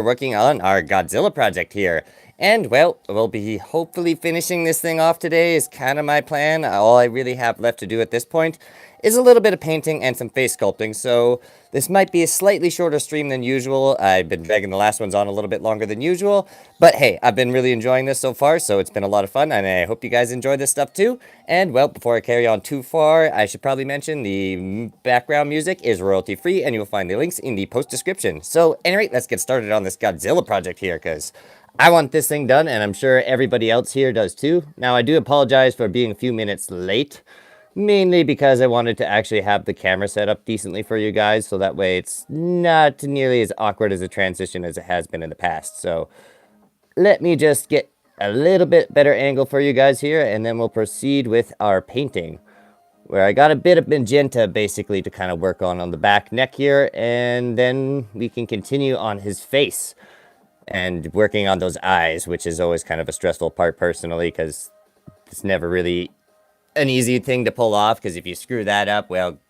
We're working on our Godzilla project here. And, well, we'll be hopefully finishing this thing off today is kind of my plan. All I really have left to do at this point is a little bit of painting and some face sculpting, so this might be a slightly shorter stream than usual. I've been dragging the last ones on a little bit longer than usual, but hey, I've been really enjoying this so far, so it's been a lot of fun, and I hope you guys enjoy this stuff too. And, well, before I carry on too far, I should probably mention the background music is royalty-free, and you'll find the links in the post description. So, anyway, let's get started on this Godzilla project here, because I want this thing done, and I'm sure everybody else here does too. Now, I do apologize for being a few minutes late, mainly because I wanted to actually have the camera set up decently for you guys, so that way it's not nearly as awkward as a transition as it has been in the past. So, let me just get a little bit better angle for you guys here, and then we'll proceed with our painting, where I got a bit of magenta basically to kind of work on the back neck here, and then we can continue on his face and working on those eyes, which is always kind of a stressful part personally, because it's never really an easy thing to pull off, because if you screw that up, well,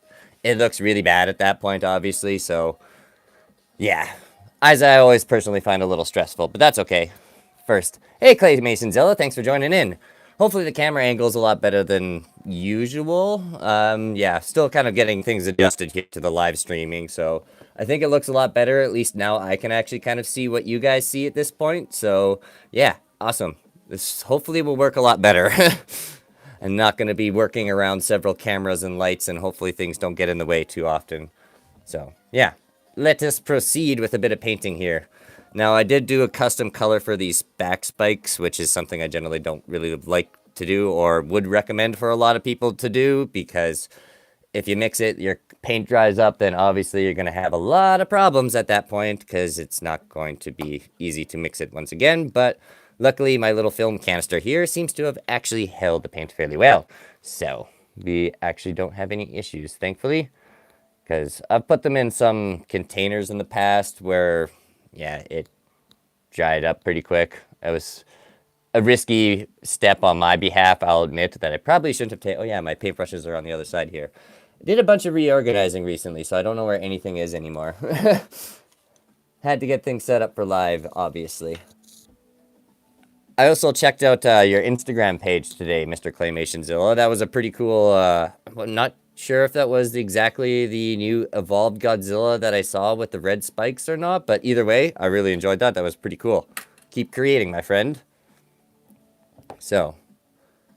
it looks really bad at that point, obviously. So yeah, eyes I always personally find a little stressful, but that's okay. First, hey Claymasonzilla, thanks for joining in. Hopefully the camera angle is a lot better than usual. Yeah, still kind of getting things adjusted here to the live streaming, so I think it looks a lot better. At least now I can actually kind of see what you guys see at this point. So yeah, awesome. This hopefully will work a lot better. I'm not going to be working around several cameras and lights, and hopefully things don't get in the way too often. So yeah, let us proceed with a bit of painting here. Now, I did do a custom color for these back spikes, which is something I generally don't really like to do or would recommend for a lot of people to do, because if you mix it, your paint dries up, then obviously you're going to have a lot of problems at that point, because it's not going to be easy to mix it once again. But luckily, my little film canister here seems to have actually held the paint fairly well. So we actually don't have any issues, thankfully, because I've put them in some containers in the past where, yeah, it dried up pretty quick. It was a risky step on my behalf, I'll admit, that I probably shouldn't have taken. Oh yeah, my paintbrushes are on the other side here. I did a bunch of reorganizing recently, so I don't know where anything is anymore. Had to get things set up for live, obviously. I also checked out your Instagram page today, Mr. Claymasonzilla. That was a pretty cool, not sure if that was exactly the new evolved Godzilla that I saw with the red spikes or not, but either way, I really enjoyed that. That was pretty cool. Keep creating, my friend. So,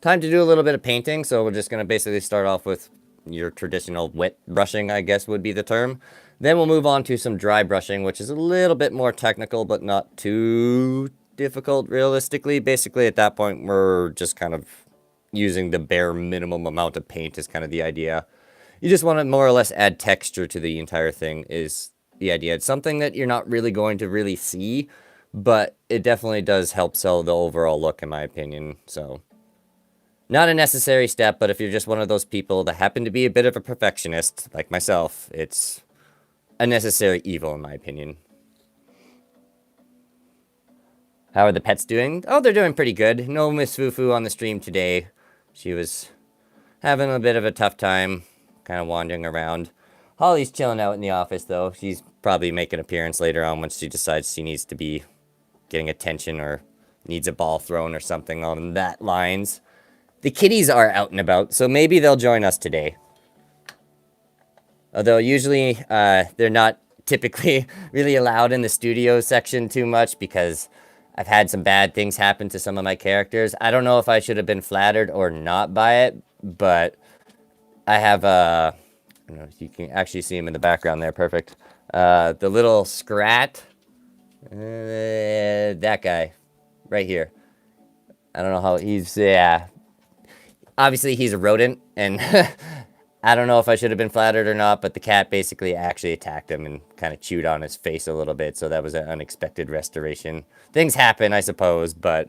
time to do a little bit of painting, so we're just going to basically start off with your traditional wet brushing, I guess would be the term. Then we'll move on to some dry brushing, which is a little bit more technical, but not too difficult, realistically. Basically, at that point, we're just kind of using the bare minimum amount of paint is kind of the idea. You just want to more or less add texture to the entire thing is the idea. It's something that you're not really going to really see, but it definitely does help sell the overall look, in my opinion. So, not a necessary step, but if you're just one of those people that happen to be a bit of a perfectionist, like myself, it's a necessary evil, in my opinion. How are the pets doing? Oh, they're doing pretty good. No Miss Fufu on the stream today. She was having a bit of a tough time, kind of wandering around. Holly's chilling out in the office, though. She's probably making an appearance later on once she decides she needs to be getting attention or needs a ball thrown or something on that lines. The kitties are out and about, so maybe they'll join us today. Although usually they're not typically really allowed in the studio section too much, because I've had some bad things happen to some of my characters. I don't know if I should have been flattered or not by it, but I have I don't know if you can actually see him in the background there. Perfect. The little Scrat, that guy right here. I don't know how he's, yeah. Obviously, he's a rodent, and I don't know if I should have been flattered or not, but the cat basically actually attacked him and kind of chewed on his face a little bit, so that was an unexpected restoration. Things happen, I suppose, but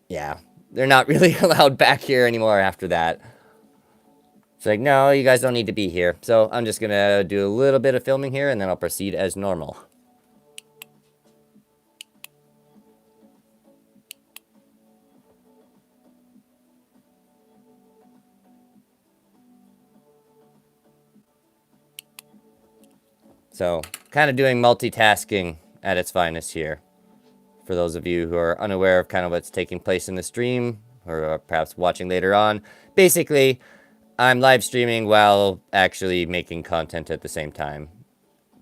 yeah, they're not really allowed back here anymore after that. It's like, no, you guys don't need to be here. So I'm just going to do a little bit of filming here, and then I'll proceed as normal. So, kind of doing multitasking at its finest here. For those of you who are unaware of kind of what's taking place in the stream, or perhaps watching later on, basically, I'm live streaming while actually making content at the same time.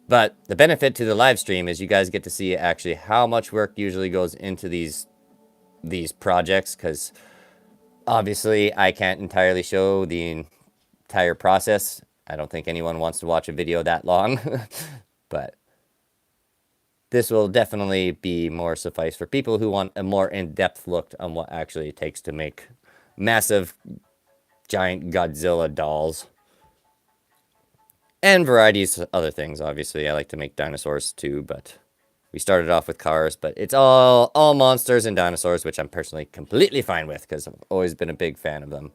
But the benefit to the live stream is you guys get to see actually how much work usually goes into these projects, because obviously I can't entirely show the entire process. I don't think anyone wants to watch a video that long, but this will definitely be more suffice for people who want a more in-depth look on what actually it takes to make massive, giant Godzilla dolls. And varieties of other things, obviously. I like to make dinosaurs too, but we started off with cars, but it's all monsters and dinosaurs, which I'm personally completely fine with, because I've always been a big fan of them.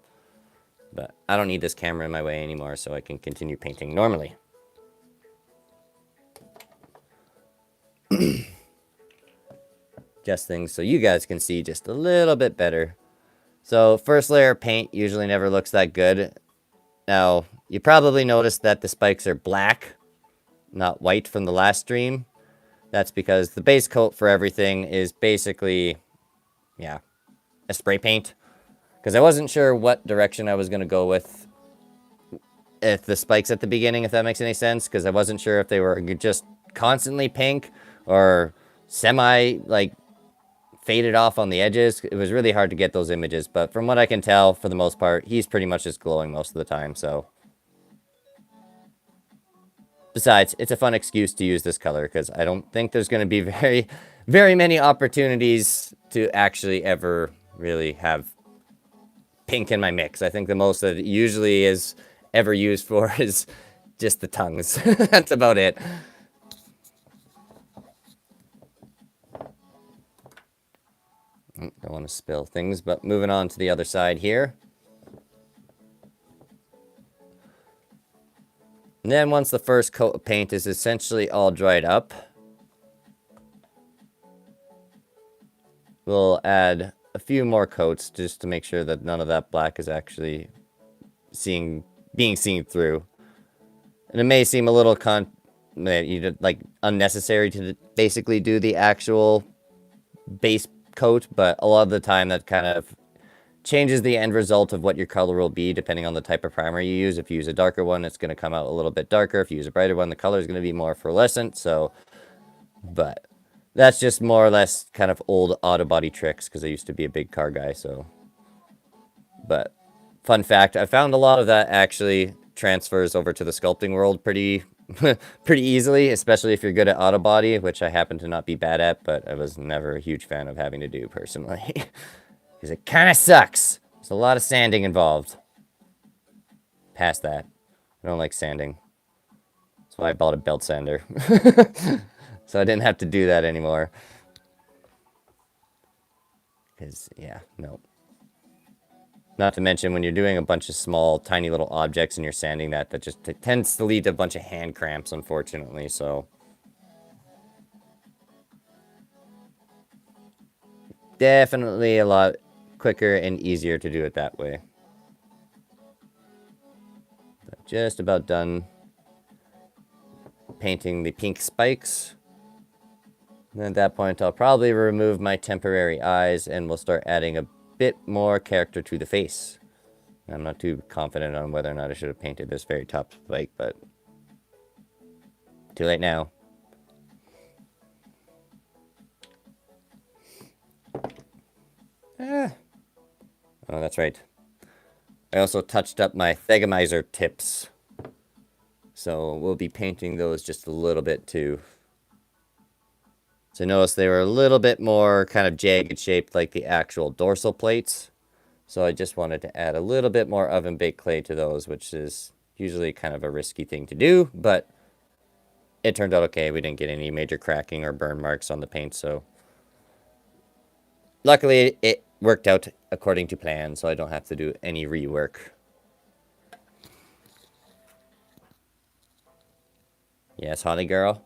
But I don't need this camera in my way anymore, so I can continue painting normally. Just things so you guys can see just a little bit better. So first layer of paint usually never looks that good. Now, you probably noticed that the spikes are black, not white from the last stream. That's because the base coat for everything is basically, yeah, a spray paint. Because I wasn't sure what direction I was going to go with the spikes at the beginning, if that makes any sense. Because I wasn't sure if they were just constantly pink or semi, like, faded off on the edges. It was really hard to get those images. But from what I can tell, for the most part, he's pretty much just glowing most of the time, so. Besides, it's a fun excuse to use this color, because I don't think there's going to be very many opportunities to actually ever really have pink in my mix. I think the most that it usually is ever used for is just the tongues. That's about it. Don't want to spill things, but moving on to the other side here. And then once the first coat of paint is essentially all dried up, we'll add a few more coats just to make sure that none of that black is actually being seen through. And it may seem a little unnecessary to basically do the actual base coat, but a lot of the time that kind of changes the end result of what your color will be depending on the type of primer you use. If you use a darker one, it's going to come out a little bit darker. If you use a brighter one, the color is going to be more fluorescent. So, but that's just more or less kind of old auto body tricks, because I used to be a big car guy. So, but fun fact, I found a lot of that actually transfers over to the sculpting world pretty easily, especially if you're good at auto body, which I happen to not be bad at, but I was never a huge fan of having to do personally. Because it kind of sucks. There's a lot of sanding involved. Past that. I don't like sanding. That's why I bought a belt sander. So I didn't have to do that anymore. Because, yeah, no. Not to mention, when you're doing a bunch of small, tiny little objects and you're sanding that just tends to lead to a bunch of hand cramps, unfortunately, so. Definitely a lot quicker and easier to do it that way. But just about done painting the pink spikes. And at that point, I'll probably remove my temporary eyes and we'll start adding a bit more character to the face. I'm not too confident on whether or not I should have painted this very top spike, but too late now. Oh, that's right. I also touched up my Thegamizer tips. So we'll be painting those just a little bit too. So notice they were a little bit more kind of jagged shaped like the actual dorsal plates. So I just wanted to add a little bit more oven baked clay to those, which is usually kind of a risky thing to do, but it turned out okay. We didn't get any major cracking or burn marks on the paint, so luckily it worked out according to plan, so I don't have to do any rework. Yes, honey girl.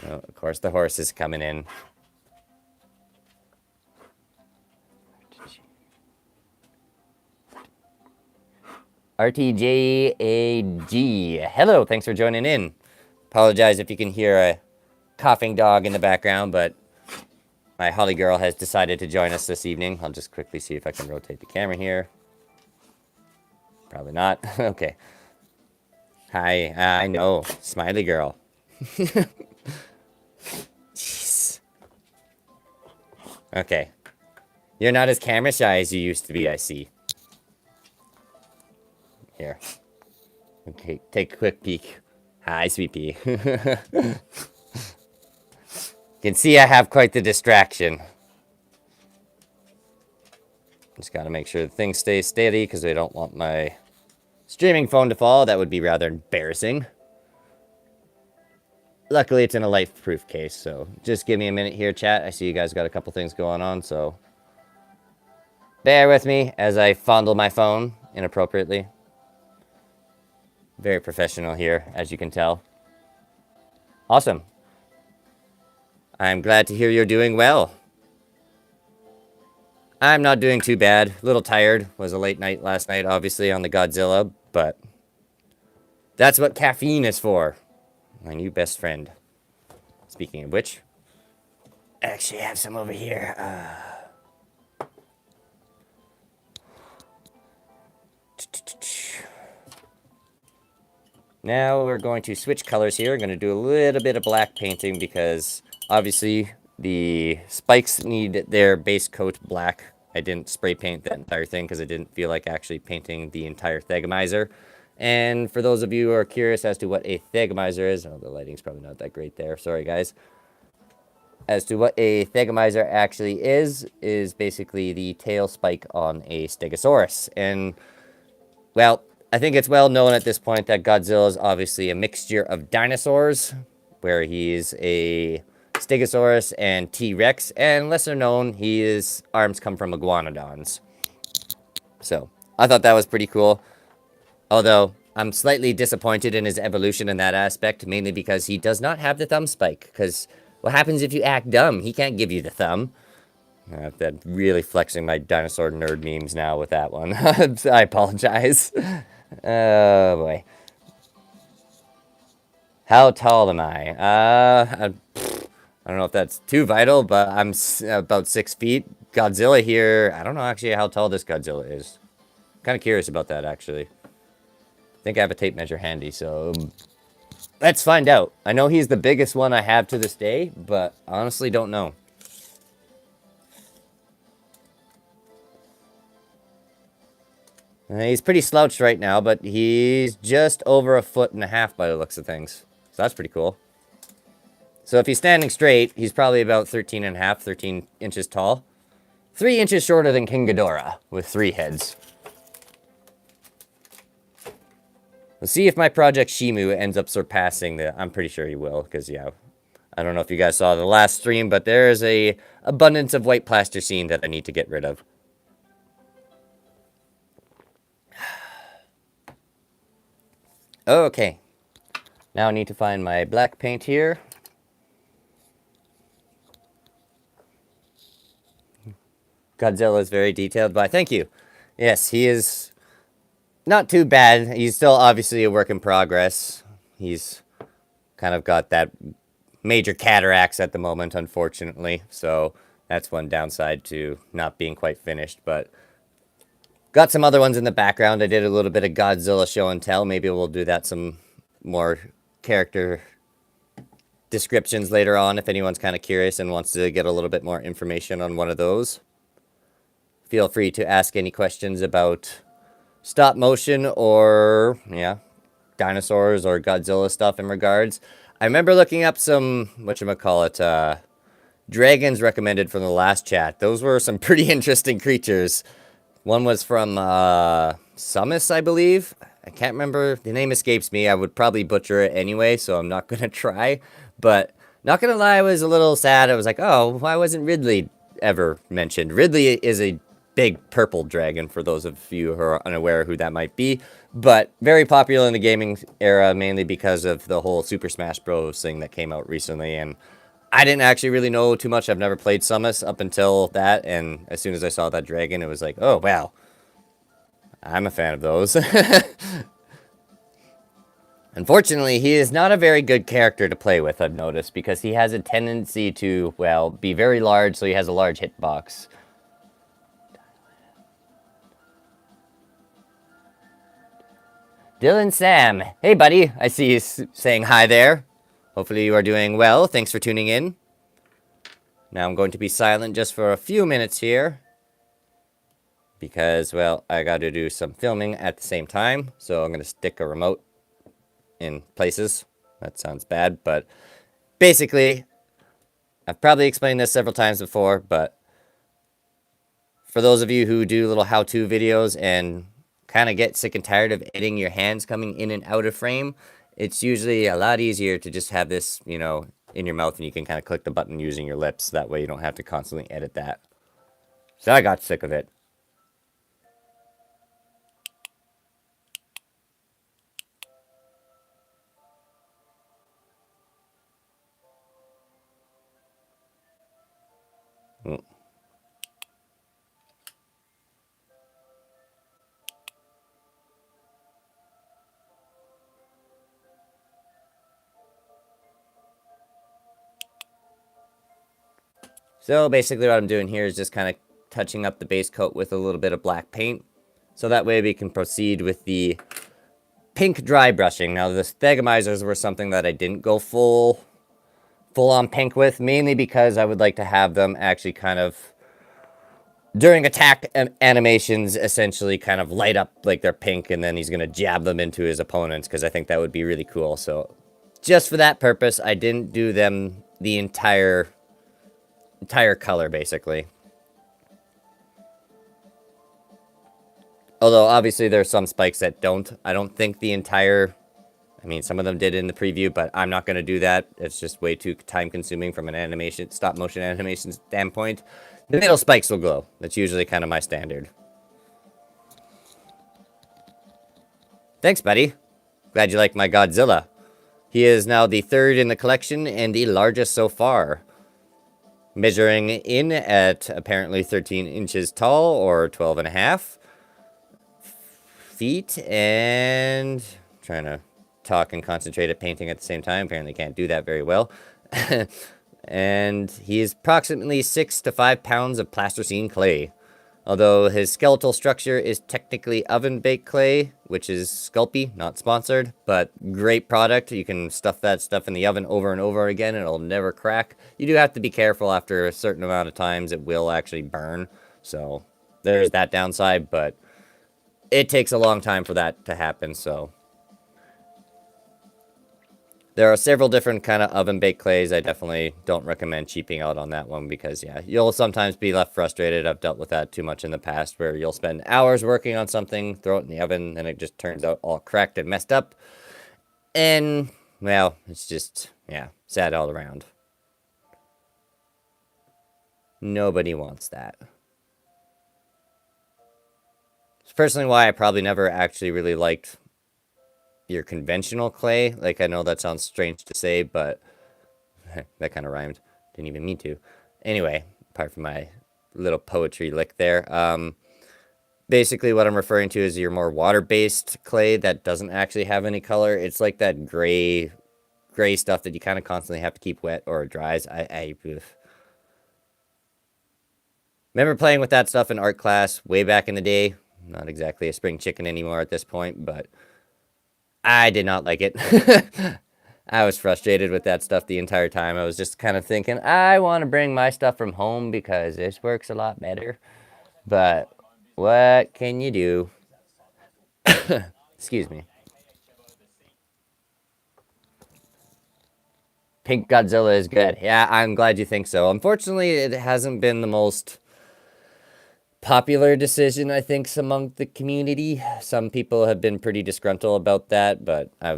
Oh, of course, the horse is coming in. RTJAG. Hello, thanks for joining in. Apologize if you can hear a coughing dog in the background, but my Holly girl has decided to join us this evening. I'll just quickly see if I can rotate the camera here. Probably not. Okay. Hi, I know. Smiley girl. Jeez. Okay. You're not as camera shy as you used to be, I see. Here. Okay, take a quick peek. Hi, sweet pea. You can see I have quite the distraction. Just gotta make sure the thing stays steady because I don't want my streaming phone to fall. That would be rather embarrassing. Luckily, it's in a life-proof case, so just give me a minute here, chat. I see you guys got a couple things going on, so bear with me as I fondle my phone inappropriately. Very professional here, as you can tell. Awesome. I'm glad to hear you're doing well. I'm not doing too bad. A little tired. Was a late night last night, obviously, on the Godzilla, but that's what caffeine is for. My new best friend. Speaking of which, I actually have some over here. Now we're going to switch colors here. I'm going to do a little bit of black painting because obviously the spikes need their base coat black. I didn't spray paint the entire thing because I didn't feel like actually painting the entire Thegamizer. And for those of you who are curious as to what a Thegamizer is, oh, the lighting's probably not that great there. Sorry, guys. As to what a Thegamizer actually is basically the tail spike on a Stegosaurus. And, well, I think it's well known at this point that Godzilla is obviously a mixture of dinosaurs, where he's a Stegosaurus and T-Rex, and lesser known, his arms come from iguanodons. So, I thought that was pretty cool. Although, I'm slightly disappointed in his evolution in that aspect, mainly because he does not have the thumb spike, because what happens if you act dumb? He can't give you the thumb. I'm really flexing my dinosaur nerd memes now with that one. I apologize. Oh, boy. How tall am I? I don't know if that's too vital, but I'm about 6 feet. Godzilla here, I don't know actually how tall this Godzilla is. Kind of curious about that, actually. I think I have a tape measure handy, so let's find out. I know he's the biggest one I have to this day, but honestly don't know. He's pretty slouched right now, but he's just over 1.5 feet by the looks of things. So that's pretty cool. So if he's standing straight, he's probably about 13 inches tall. 3 inches shorter than King Ghidorah, with 3 heads. Let's see if my project Shimu ends up surpassing the... I'm pretty sure he will, because, yeah, I don't know if you guys saw the last stream, but there is a abundance of white plasticine that I need to get rid of. Okay, now I need to find my black paint here. Godzilla is very detailed, but thank you. Yes, he is not too bad. He's still obviously a work in progress. He's kind of got that major cataracts at the moment, unfortunately. So that's one downside to not being quite finished, but got some other ones in the background. I did a little bit of Godzilla show and tell. Maybe we'll do that some more character descriptions later on if anyone's kind of curious and wants to get a little bit more information on one of those. Feel free to ask any questions about stop motion or, yeah, dinosaurs or Godzilla stuff in regards. I remember looking up some, whatchamacallit, dragons recommended from the last chat. Those were some pretty interesting creatures. One was from Sumus, I believe. I can't remember. The name escapes me. I would probably butcher it anyway, so I'm not going to try. But not going to lie, I was a little sad. I was like, oh, why wasn't Ridley ever mentioned? Ridley is a big purple dragon, for those of you who are unaware who that might be. But very popular in the gaming era, mainly because of the whole Super Smash Bros. Thing that came out recently. And I didn't actually really know too much. I've never played Summons up until that, and as soon as I saw that dragon, it was like, oh, wow. I'm a fan of those. Unfortunately, he is not a very good character to play with, I've noticed, because he has a tendency to, well, be very large, so he has a large hitbox. Dylan Sam, hey buddy, I see you saying hi there. Hopefully you are doing well, thanks for tuning in. Now I'm going to be silent just for a few minutes here, because, well, I got to do some filming at the same time, so I'm going to stick a remote in places. That sounds bad, but basically, I've probably explained this several times before, but for those of you who do little how-to videos and kind of get sick and tired of editing your hands coming in and out of frame, it's usually a lot easier to just have this, you know, in your mouth and you can kind of click the button using your lips. That way you don't have to constantly edit that. So I got sick of it. So basically what I'm doing here is just kind of touching up the base coat with a little bit of black paint. So that way we can proceed with the pink dry brushing. Now the stegomizers were something that I didn't go full on pink with, mainly because I would like to have them actually kind of, during attack animations, essentially kind of light up like they're pink, and then he's going to jab them into his opponents, because I think that would be really cool. So just for that purpose, I didn't do them the entire color, basically. Although, obviously, there are some spikes that don't. I don't think the entire... I mean, some of them did in the preview, but I'm not going to do that. It's just way too time-consuming from an animation, stop-motion animation standpoint. The middle spikes will glow. That's usually kind of my standard. Thanks, buddy. Glad you like my Godzilla. He is now the third in the collection and the largest so far. Measuring in at apparently 13 inches tall, or 12 and a half feet, and trying to talk and concentrate at painting at the same time. Apparently can't do that very well. And he is approximately 6 to 5 pounds of plasticine clay. Although his skeletal structure is technically oven-baked clay, which is Sculpey, not sponsored, but great product. You can stuff that stuff in the oven over and over again, and it'll never crack. You do have to be careful. After a certain amount of times, it will actually burn. So there's that downside, but it takes a long time for that to happen, so... There are several different kind of oven-baked clays. I definitely don't recommend cheaping out on that one because, yeah, you'll sometimes be left frustrated. I've dealt with that too much in the past where you'll spend hours working on something, throw it in the oven, and it just turns out all cracked and messed up. And, well, it's just, yeah, sad all around. Nobody wants that. It's personally why I probably never actually really liked your conventional clay. Like, I know that sounds strange to say, but that kind of rhymed. Didn't even mean to. Anyway, apart from my little poetry lick there, basically what I'm referring to is your more water-based clay that doesn't actually have any color. It's like that gray stuff that you kind of constantly have to keep wet or it dries. I remember playing with that stuff in art class way back in the day. Not exactly a spring chicken anymore at this point, but I did not like it. I was frustrated with that stuff the entire time. I was just kind of thinking, I want to bring my stuff from home because this works a lot better. But what can you do? Excuse me. Pink Godzilla is good. Yeah, I'm glad you think so. Unfortunately, it hasn't been the most popular decision, I think, among the community. Some people have been pretty disgruntled about that, but I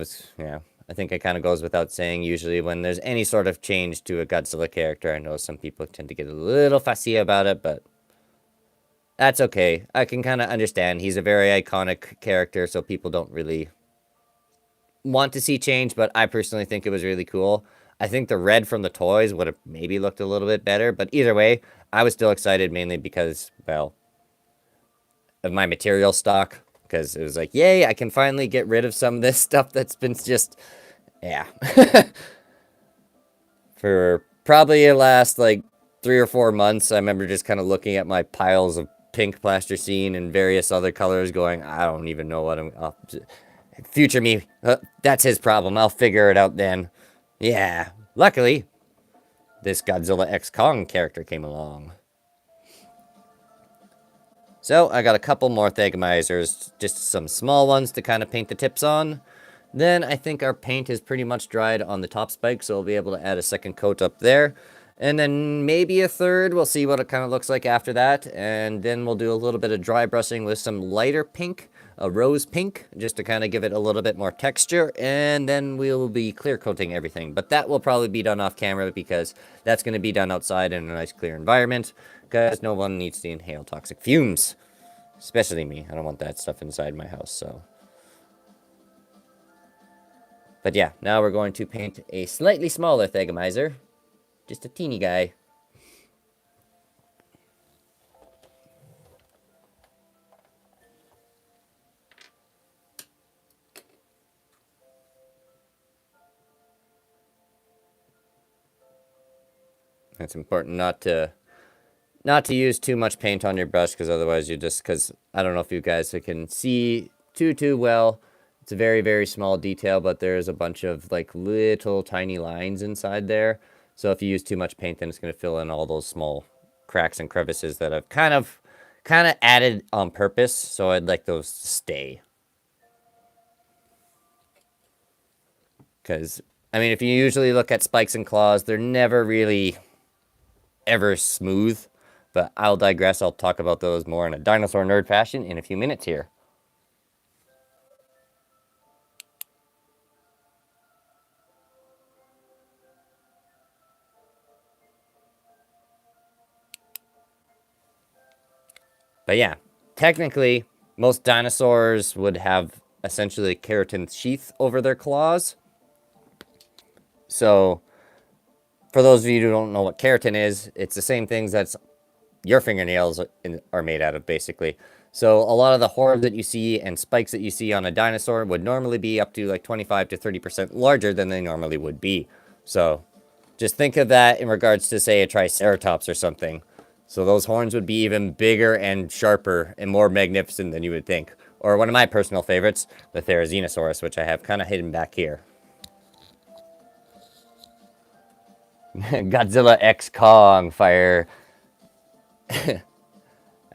think it kind of goes without saying. Usually when there's any sort of change to a Godzilla character, I know some people tend to get a little fussy about it, but that's okay. I can kind of understand. He's a very iconic character, so people don't really want to see change, but I personally think it was really cool. I think the red from the toys would have maybe looked a little bit better, but either way, I was still excited mainly because, well, of my material stock. because it was like, yay, I can finally get rid of some of this stuff that's been just, yeah. For probably the last, like, 3 or 4 months, I remember just kind of looking at my piles of pink plasticine and various other colors going, I don't even know what future me, that's his problem. I'll figure it out then. Yeah. Luckily, this Godzilla X Kong character came along. So, I got a couple more Thagamizers, just some small ones to kind of paint the tips on. Then, I think our paint is pretty much dried on the top spike, so we'll be able to add a second coat up there. And then maybe a third, we'll see what it kind of looks like after that. And then we'll do a little bit of dry brushing with some lighter pink, a rose pink, just to kind of give it a little bit more texture. And then we'll be clear coating everything. But that will probably be done off camera because that's going to be done outside in a nice clear environment. Because no one needs to inhale toxic fumes. Especially me. I don't want that stuff inside my house, so. But yeah, now we're going to paint a slightly smaller Thagamizer. Just a teeny guy. It's important not to use too much paint on your brush, because otherwise because I don't know if you guys can see too well. It's a very, very small detail, but there's a bunch of like little tiny lines inside there. So if you use too much paint, then it's going to fill in all those small cracks and crevices that I've kind of added on purpose. So I'd like those to stay. Because, I mean, if you usually look at spikes and claws, they're never really ever smooth. But I'll digress. I'll talk about those more in a dinosaur nerd fashion in a few minutes here. But yeah, technically, most dinosaurs would have essentially a keratin sheath over their claws. So, for those of you who don't know what keratin is, it's the same things that's your fingernails are made out of, basically. So a lot of the horns that you see and spikes that you see on a dinosaur would normally be up to like 25 to 30% larger than they normally would be. So just think of that in regards to, say, a triceratops or something. So those horns would be even bigger and sharper and more magnificent than you would think. Or one of my personal favorites, the Therizinosaurus, which I have kind of hidden back here. Godzilla X Kong fire.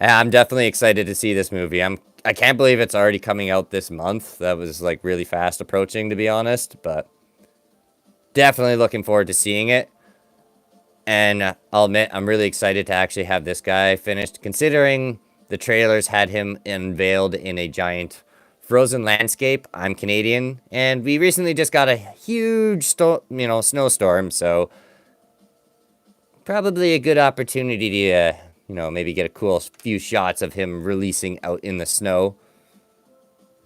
I'm definitely excited to see this movie. I can't believe it's already coming out this month. That was like really fast approaching, to be honest, but definitely looking forward to seeing it. And I'll admit, I'm really excited to actually have this guy finished, considering the trailers had him unveiled in a giant frozen landscape. I'm Canadian, and we recently just got a huge snowstorm, so probably a good opportunity to, maybe get a cool few shots of him releasing out in the snow.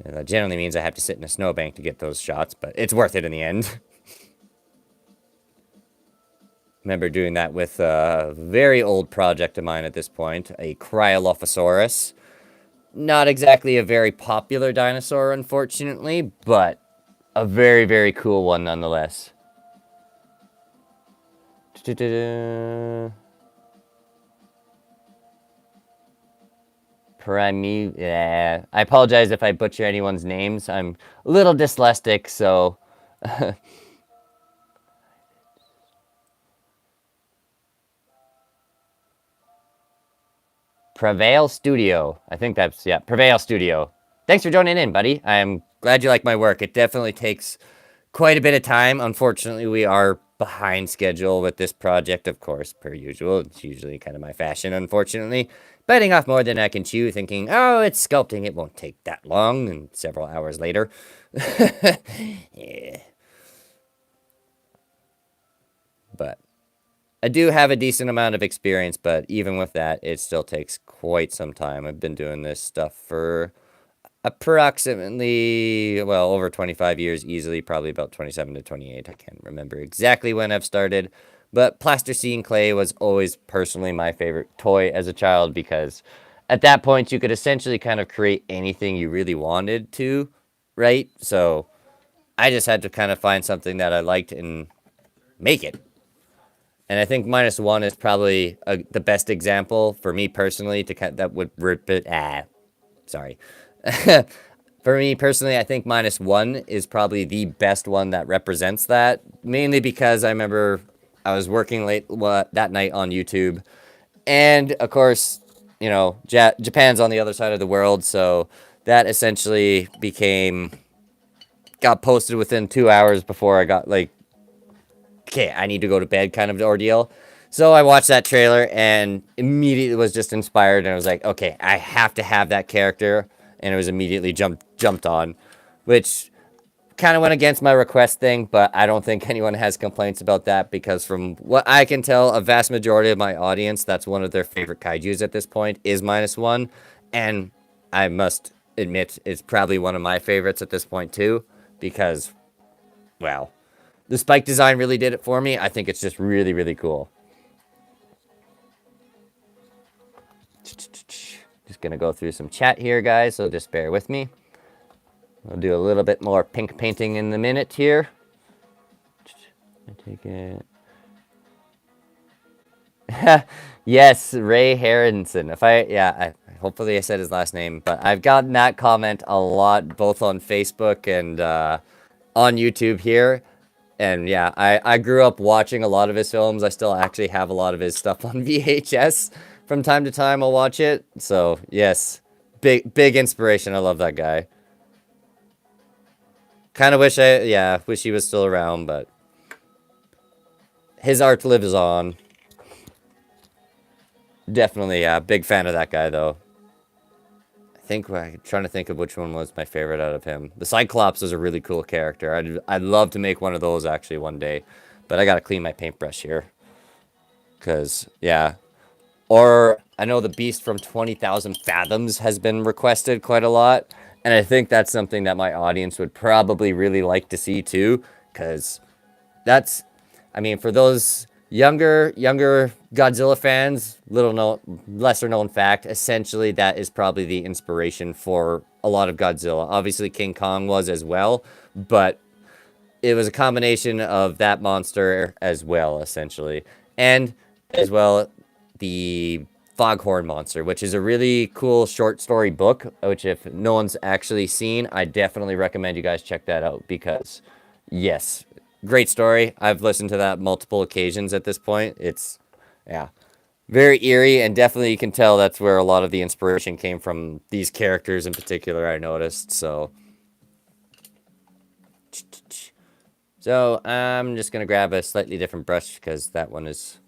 And that generally means I have to sit in a snowbank to get those shots, but it's worth it in the end. Remember doing that with a very old project of mine at this point, a Cryolophosaurus. Not exactly a very popular dinosaur, unfortunately, but a very, very cool one nonetheless. Yeah. I apologize if I butcher anyone's names. I'm a little dyslexic, so... Prevail Studio. I think that's, yeah, Prevail Studio. Thanks for joining in, buddy. I'm glad you like my work. It definitely takes quite a bit of time. Unfortunately, we are behind schedule with this project, of course, per usual. It's usually kind of my fashion, unfortunately. Biting off more than I can chew, thinking, oh, it's sculpting. It won't take that long, and several hours later. Yeah. But I do have a decent amount of experience, but even with that, it still takes quite some time. I've been doing this stuff for approximately, well, over 25 years easily, probably about 27 to 28. I can't remember exactly when I've started, but plasticine clay was always personally my favorite toy as a child because at that point, you could essentially kind of create anything you really wanted to, right? So I just had to kind of find something that I liked and make it. And I think -1 is probably the best example for me personally to that would rip it. Sorry. For me personally, I think -1 is probably the best one that represents that. Mainly because I remember I was working late that night on YouTube. And, of course, you know, Japan's on the other side of the world. So that essentially got posted within 2 hours before I got, like, okay, I need to go to bed kind of ordeal. So I watched that trailer and immediately was just inspired. And I was like, okay, I have to have that character. And it was immediately jumped on, which kind of went against my request thing, but I don't think anyone has complaints about that because from what I can tell, a vast majority of my audience, that's one of their favorite kaijus at this point is -1. And I must admit, it's probably one of my favorites at this point too, because, well, the spike design really did it for me. I think it's just really, really cool. Just gonna go through some chat here, guys, so just bear with me. I'll do a little bit more pink painting in the minute here. I take it. Yes, Ray Harrison. Hopefully I said his last name, but I've gotten that comment a lot, both on Facebook and on YouTube here. And yeah, I grew up watching a lot of his films. I still actually have a lot of his stuff on VHS. From time to time, I'll watch it. So, yes. Big inspiration. I love that guy. Kind of wish he was still around, but his art lives on. Definitely, yeah. Big fan of that guy, though. I'm trying to think of which one was my favorite out of him. The Cyclops is a really cool character. I'd love to make one of those, actually, one day. But I gotta clean my paintbrush here. Because, yeah. Or, I know the Beast from 20,000 Fathoms has been requested quite a lot. And I think that's something that my audience would probably really like to see, too. Because that's, I mean, for those younger Godzilla fans, lesser known fact, essentially that is probably the inspiration for a lot of Godzilla. Obviously, King Kong was as well. But it was a combination of that monster as well, essentially. And, as well, the Foghorn Monster, which is a really cool short story book, which if no one's actually seen, I definitely recommend you guys check that out because, yes, great story. I've listened to that multiple occasions at this point. It's, yeah, very eerie, and definitely you can tell that's where a lot of the inspiration came from these characters in particular, I noticed, so. So, I'm just going to grab a slightly different brush because that one is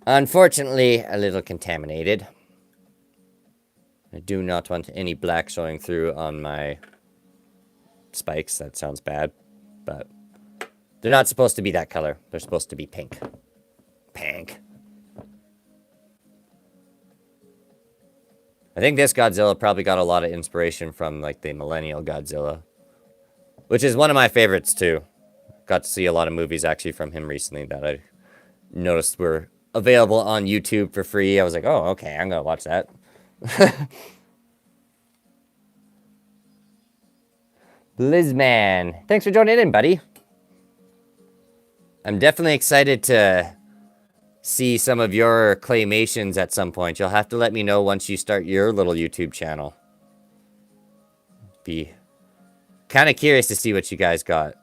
unfortunately a little contaminated. I do not want any black showing through on my spikes. That sounds bad, but they're not supposed to be that color. They're supposed to be pink. Pink. I think this Godzilla probably got a lot of inspiration from, like, the Millennial Godzilla, which is one of my favorites, too. Got to see a lot of movies, actually, from him recently that I noticed were available on YouTube for free. I was like, oh, okay, I'm gonna watch that. Blizzman, thanks for joining in, buddy. I'm definitely excited to see some of your claymations at some point. You'll have to let me know once you start your little YouTube channel. Be kind of curious to see what you guys got.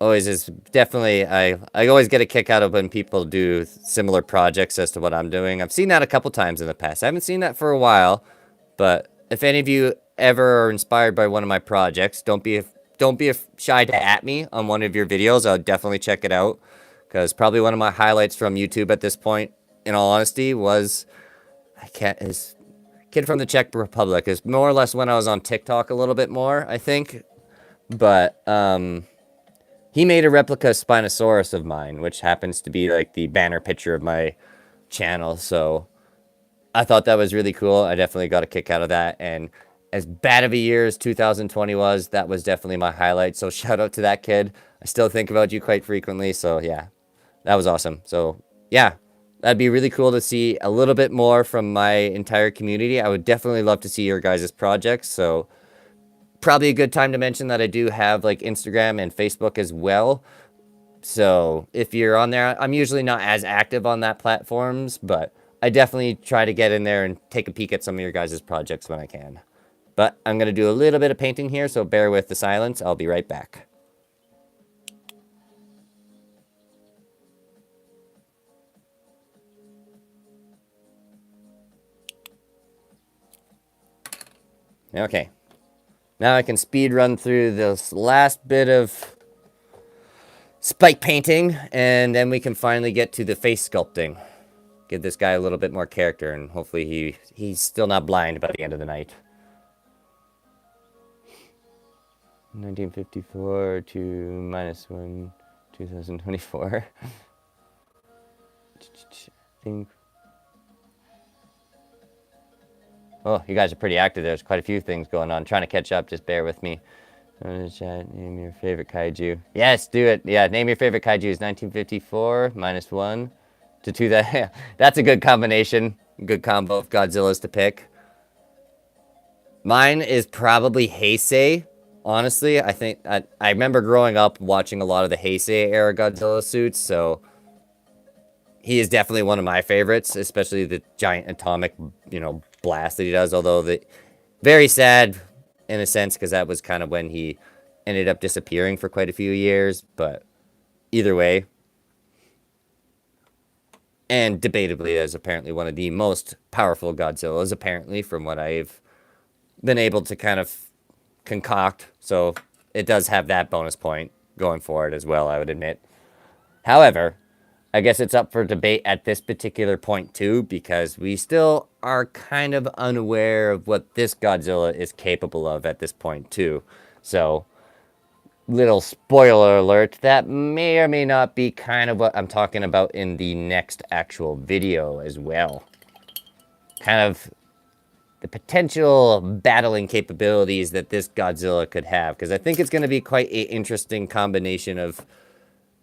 Always is definitely, I always get a kick out of when people do similar projects as to what I'm doing. I've seen that a couple times in the past. I haven't seen that for a while, but if any of you ever are inspired by one of my projects, don't be shy to at me on one of your videos. I'll definitely check it out, because probably one of my highlights from YouTube at this point, in all honesty, was his kid from the Czech Republic. Is more or less when I was on TikTok a little bit more, I think, but he made a replica Spinosaurus of mine, which happens to be like the banner picture of my channel. So I thought that was really cool. I definitely got a kick out of that. And as bad of a year as 2020 was, that was definitely my highlight. So shout out to that kid. I still think about you quite frequently. So yeah, that was awesome. So yeah, That'd be really cool to see a little bit more from my entire community. I would definitely love to see your guys' projects, so probably a good time to mention that I do have like Instagram and Facebook as well. So if you're on there, I'm usually not as active on that platforms, but I definitely try to get in there and take a peek at some of your guys' projects when I can. But I'm going to do a little bit of painting here, so bear with the silence. I'll be right back. Okay. Now I can speed run through this last bit of spike painting, and then we can finally get to the face sculpting. Give this guy a little bit more character, and hopefully he's still not blind by the end of the night. 1954 to -1, 2024. Think. Oh, you guys are pretty active. There's quite a few things going on. Trying to catch up. Just bear with me. Chat, name your favorite kaiju. Yes, do it. Yeah, name your favorite kaiju is 1954 -1 to 2. That's a good combination. Good combo of Godzillas to pick. Mine is probably Heisei. Honestly, I think I remember growing up watching a lot of the Heisei era Godzilla suits, so he is definitely one of my favorites, especially the giant atomic, blast that he does. Although very sad in a sense, because that was kind of when he ended up disappearing for quite a few years. But either way, and debatably is apparently one of the most powerful Godzillas, apparently, from what I've been able to kind of concoct. So it does have that bonus point going for it as well, I would admit. However, I guess it's up for debate at this particular point too, because we still are kind of unaware of what this Godzilla is capable of at this point too. So, little spoiler alert, that may or may not be kind of what I'm talking about in the next actual video as well. Kind of the potential battling capabilities that this Godzilla could have, because I think it's going to be quite an interesting combination of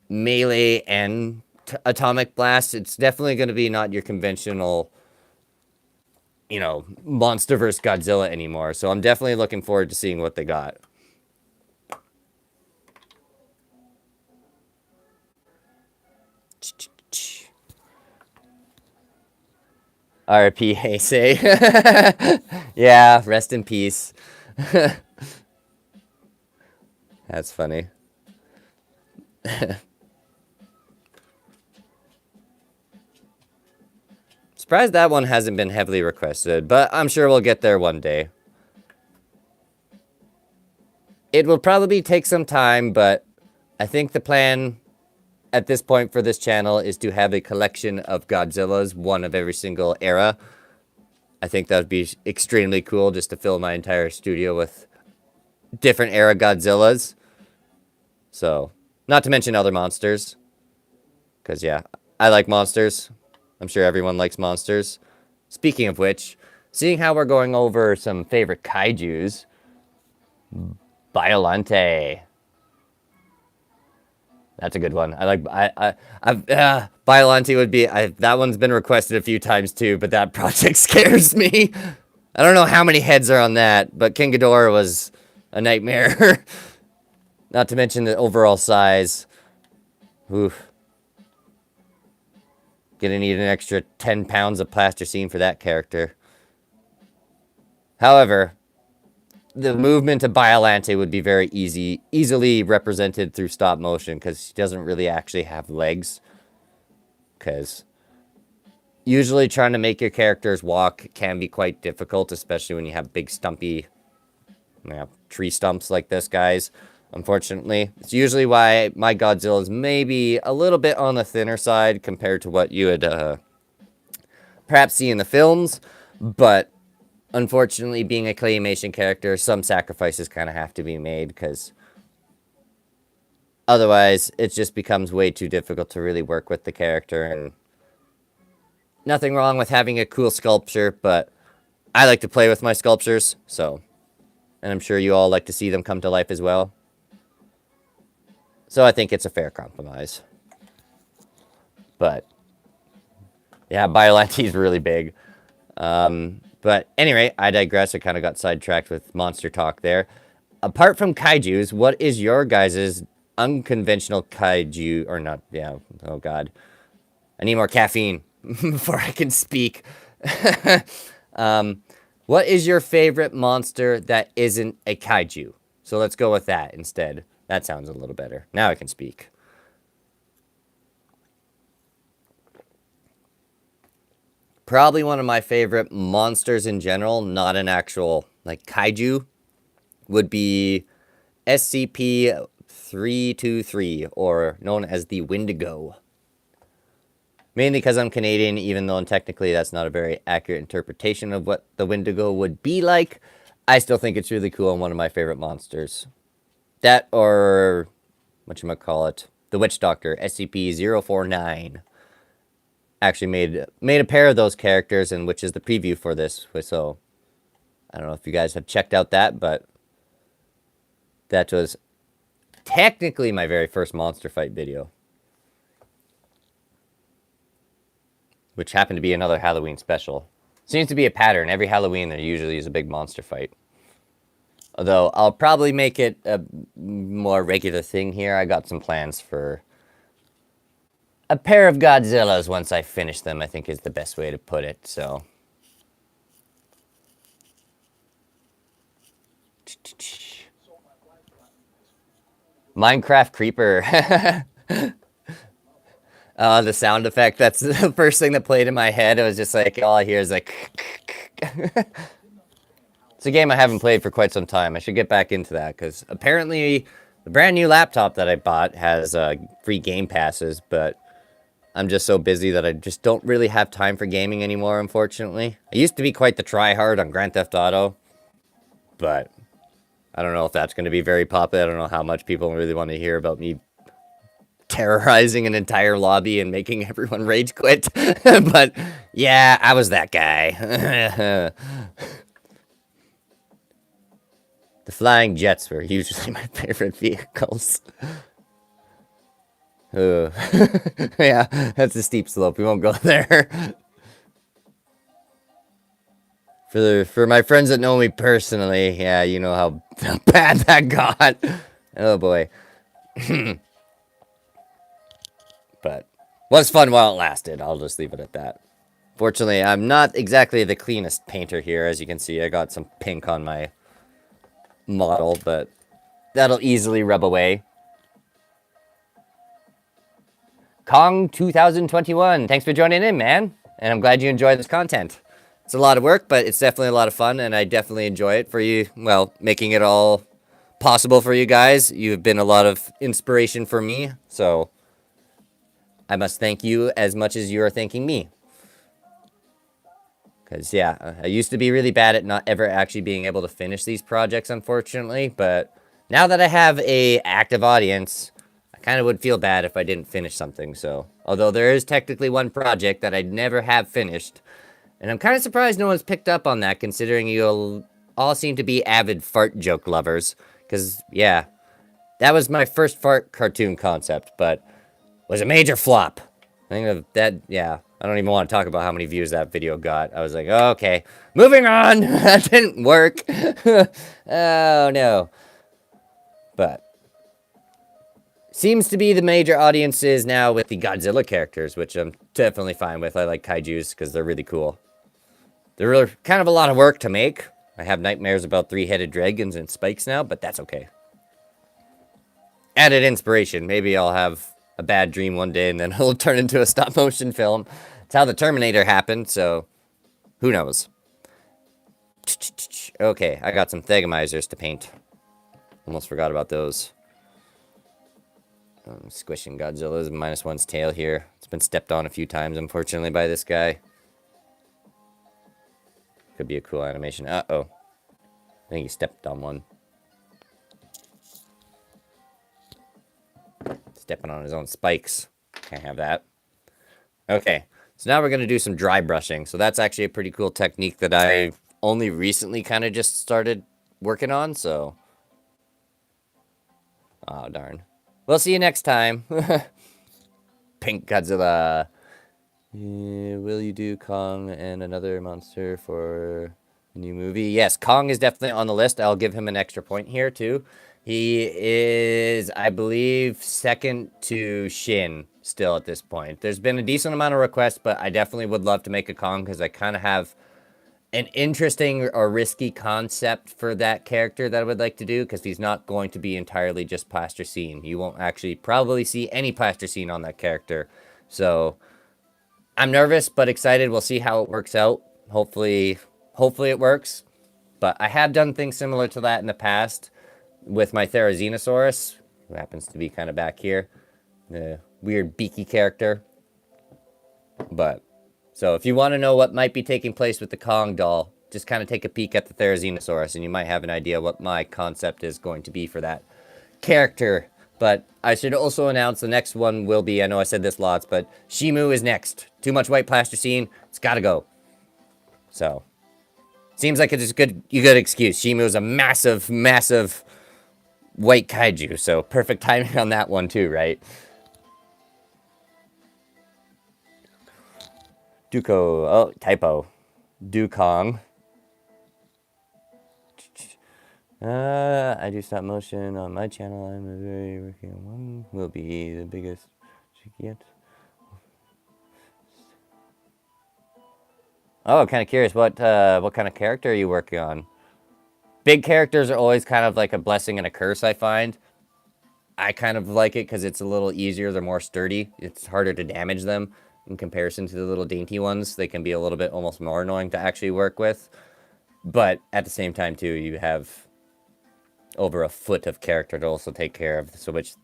melee and atomic blast. It's definitely going to be not your conventional, monster versus Godzilla anymore. So I'm definitely looking forward to seeing what they got. R.I.P. Heisei. Yeah, rest in peace. That's funny. Surprised that one hasn't been heavily requested, but I'm sure we'll get there one day. It will probably take some time, but I think the plan at this point for this channel is to have a collection of Godzillas, one of every single era. I think that would be extremely cool, just to fill my entire studio with different era Godzillas. So, not to mention other monsters. Because, yeah, I like monsters. I'm sure everyone likes monsters. Speaking of which, seeing how we're going over some favorite kaijus, Biollante. That's a good one. Biollante would be, that one's been requested a few times too, but that project scares me. I don't know how many heads are on that, but King Ghidorah was a nightmare. Not to mention the overall size. Oof. Gonna need an extra 10 pounds of plasticine for that character. However, the movement of Biollante would be very easily represented through stop motion, because she doesn't really actually have legs. Because usually trying to make your characters walk can be quite difficult, especially when you have big stumpy tree stumps like this guy's. Unfortunately, it's usually why my Godzilla is maybe a little bit on the thinner side compared to what you would perhaps see in the films. But unfortunately, being a claymation character, some sacrifices kind of have to be made, because otherwise it just becomes way too difficult to really work with the character. And nothing wrong with having a cool sculpture, but I like to play with my sculptures, so, and I'm sure you all like to see them come to life as well. So I think it's a fair compromise. But Yeah, Biolante's really big. But anyway, I digress. I kind of got sidetracked with monster talk there. Apart from kaijus, what is your guys' unconventional kaiju, or not, yeah, oh god. I need more caffeine before I can speak. What is your favorite monster that isn't a kaiju? So let's go with that instead. That sounds a little better. Now I can speak. Probably one of my favorite monsters in general, not an actual, like, kaiju, would be SCP-323, or known as the Wendigo. Mainly because I'm Canadian, even though technically that's not a very accurate interpretation of what the Wendigo would be like. I still think it's really cool and one of my favorite monsters. That, or whatchamacallit, the Witch Doctor, SCP-049. Actually made a pair of those characters, and which is the preview for this. So, I don't know if you guys have checked out that, but that was technically my very first monster fight video. Which happened to be another Halloween special. Seems to be a pattern. Every Halloween there usually is a big monster fight. Although, I'll probably make it a more regular thing here. I got some plans for a pair of Godzillas once I finish them, I think is the best way to put it, so. Minecraft Creeper. The sound effect, that's the first thing that played in my head. It was just like, all I hear is like... It's a game I haven't played for quite some time. I should get back into that, because apparently the brand new laptop that I bought has free game passes, but I'm just so busy that I just don't really have time for gaming anymore, unfortunately. I used to be quite the tryhard on Grand Theft Auto, but I don't know if that's going to be very popular. I don't know how much people really want to hear about me terrorizing an entire lobby and making everyone rage quit. But yeah, I was that guy. The flying jets were usually my favorite vehicles. Yeah, that's a steep slope. We won't go there. For my friends that know me personally, yeah, you know how bad that got. Oh boy. But was fun while it lasted. I'll just leave it at that. Fortunately, I'm not exactly the cleanest painter here. As you can see, I got some pink on my model, but that'll easily rub away. Kong 2021, thanks for joining in, man. And I'm glad you enjoy this content. It's a lot of work, but it's definitely a lot of fun, and I definitely enjoy it for you. Well, making it all possible for you guys. You've been a lot of inspiration for me, so I must thank you as much as you are thanking me. Because, yeah, I used to be really bad at not ever actually being able to finish these projects, unfortunately. But now that I have a active audience, I kind of would feel bad if I didn't finish something. So, although there is technically one project that I'd never have finished. And I'm kind of surprised no one's picked up on that, considering you all seem to be avid fart joke lovers. Because, yeah, that was my first fart cartoon concept, but was a major flop. I think of that, yeah. I don't even want to talk about how many views that video got. I was like, oh, okay, moving on. That didn't work. Oh, no. But seems to be the major audiences now with the Godzilla characters, which I'm definitely fine with. I like kaijus because they're really cool. They're really kind of a lot of work to make. I have nightmares about three-headed dragons and spikes now, but that's okay. Added inspiration. Maybe I'll have a bad dream one day and then it'll turn into a stop-motion film. It's how the Terminator happened, so who knows. Okay, I got some Thegomizers to paint. Almost forgot about those. I'm squishing Godzilla's -1's tail here. It's been stepped on a few times, unfortunately, by this guy. Could be a cool animation. Uh-oh. I think he stepped on one. Stepping on his own spikes. Can't have that. Okay, so now we're going to do some dry brushing. So that's actually a pretty cool technique that I only recently kind of just started working on, so... Oh, darn. We'll see you next time. Pink Godzilla. Will you do Kong and another monster for a new movie? Yes, Kong is definitely on the list. I'll give him an extra point here, too. He is, I believe, second to Shin still at this point. There's been a decent amount of requests, but I definitely would love to make a Kong because I kind of have an interesting or risky concept for that character that I would like to do because he's not going to be entirely just plasticine. You won't actually probably see any plasticine on that character. So I'm nervous but excited. We'll see how it works out. Hopefully it works. But I have done things similar to that in the past with my Therizinosaurus, who happens to be kind of back here. The weird beaky character. But so if you want to know what might be taking place with the Kong doll, just kind of take a peek at the Therizinosaurus and you might have an idea what my concept is going to be for that character. But I should also announce the next one will be, I know I said this lots, but Shimu is next. Too much white plasticine, it's gotta go. So, seems like it's a good excuse. Shimu is a massive, massive white kaiju, so perfect timing on that one too, right? Duko, oh, typo. Dukong. I do stop motion on my channel. I'm very working on one. Will be the biggest yet. Oh, kind of curious. What kind of character are you working on? Big characters are always kind of like a blessing and a curse, I find. I kind of like it because it's a little easier. They're more sturdy. It's harder to damage them in comparison to the little dainty ones. They can be a little bit almost more annoying to actually work with. But at the same time, too, you have over a foot of character to also take care of, so which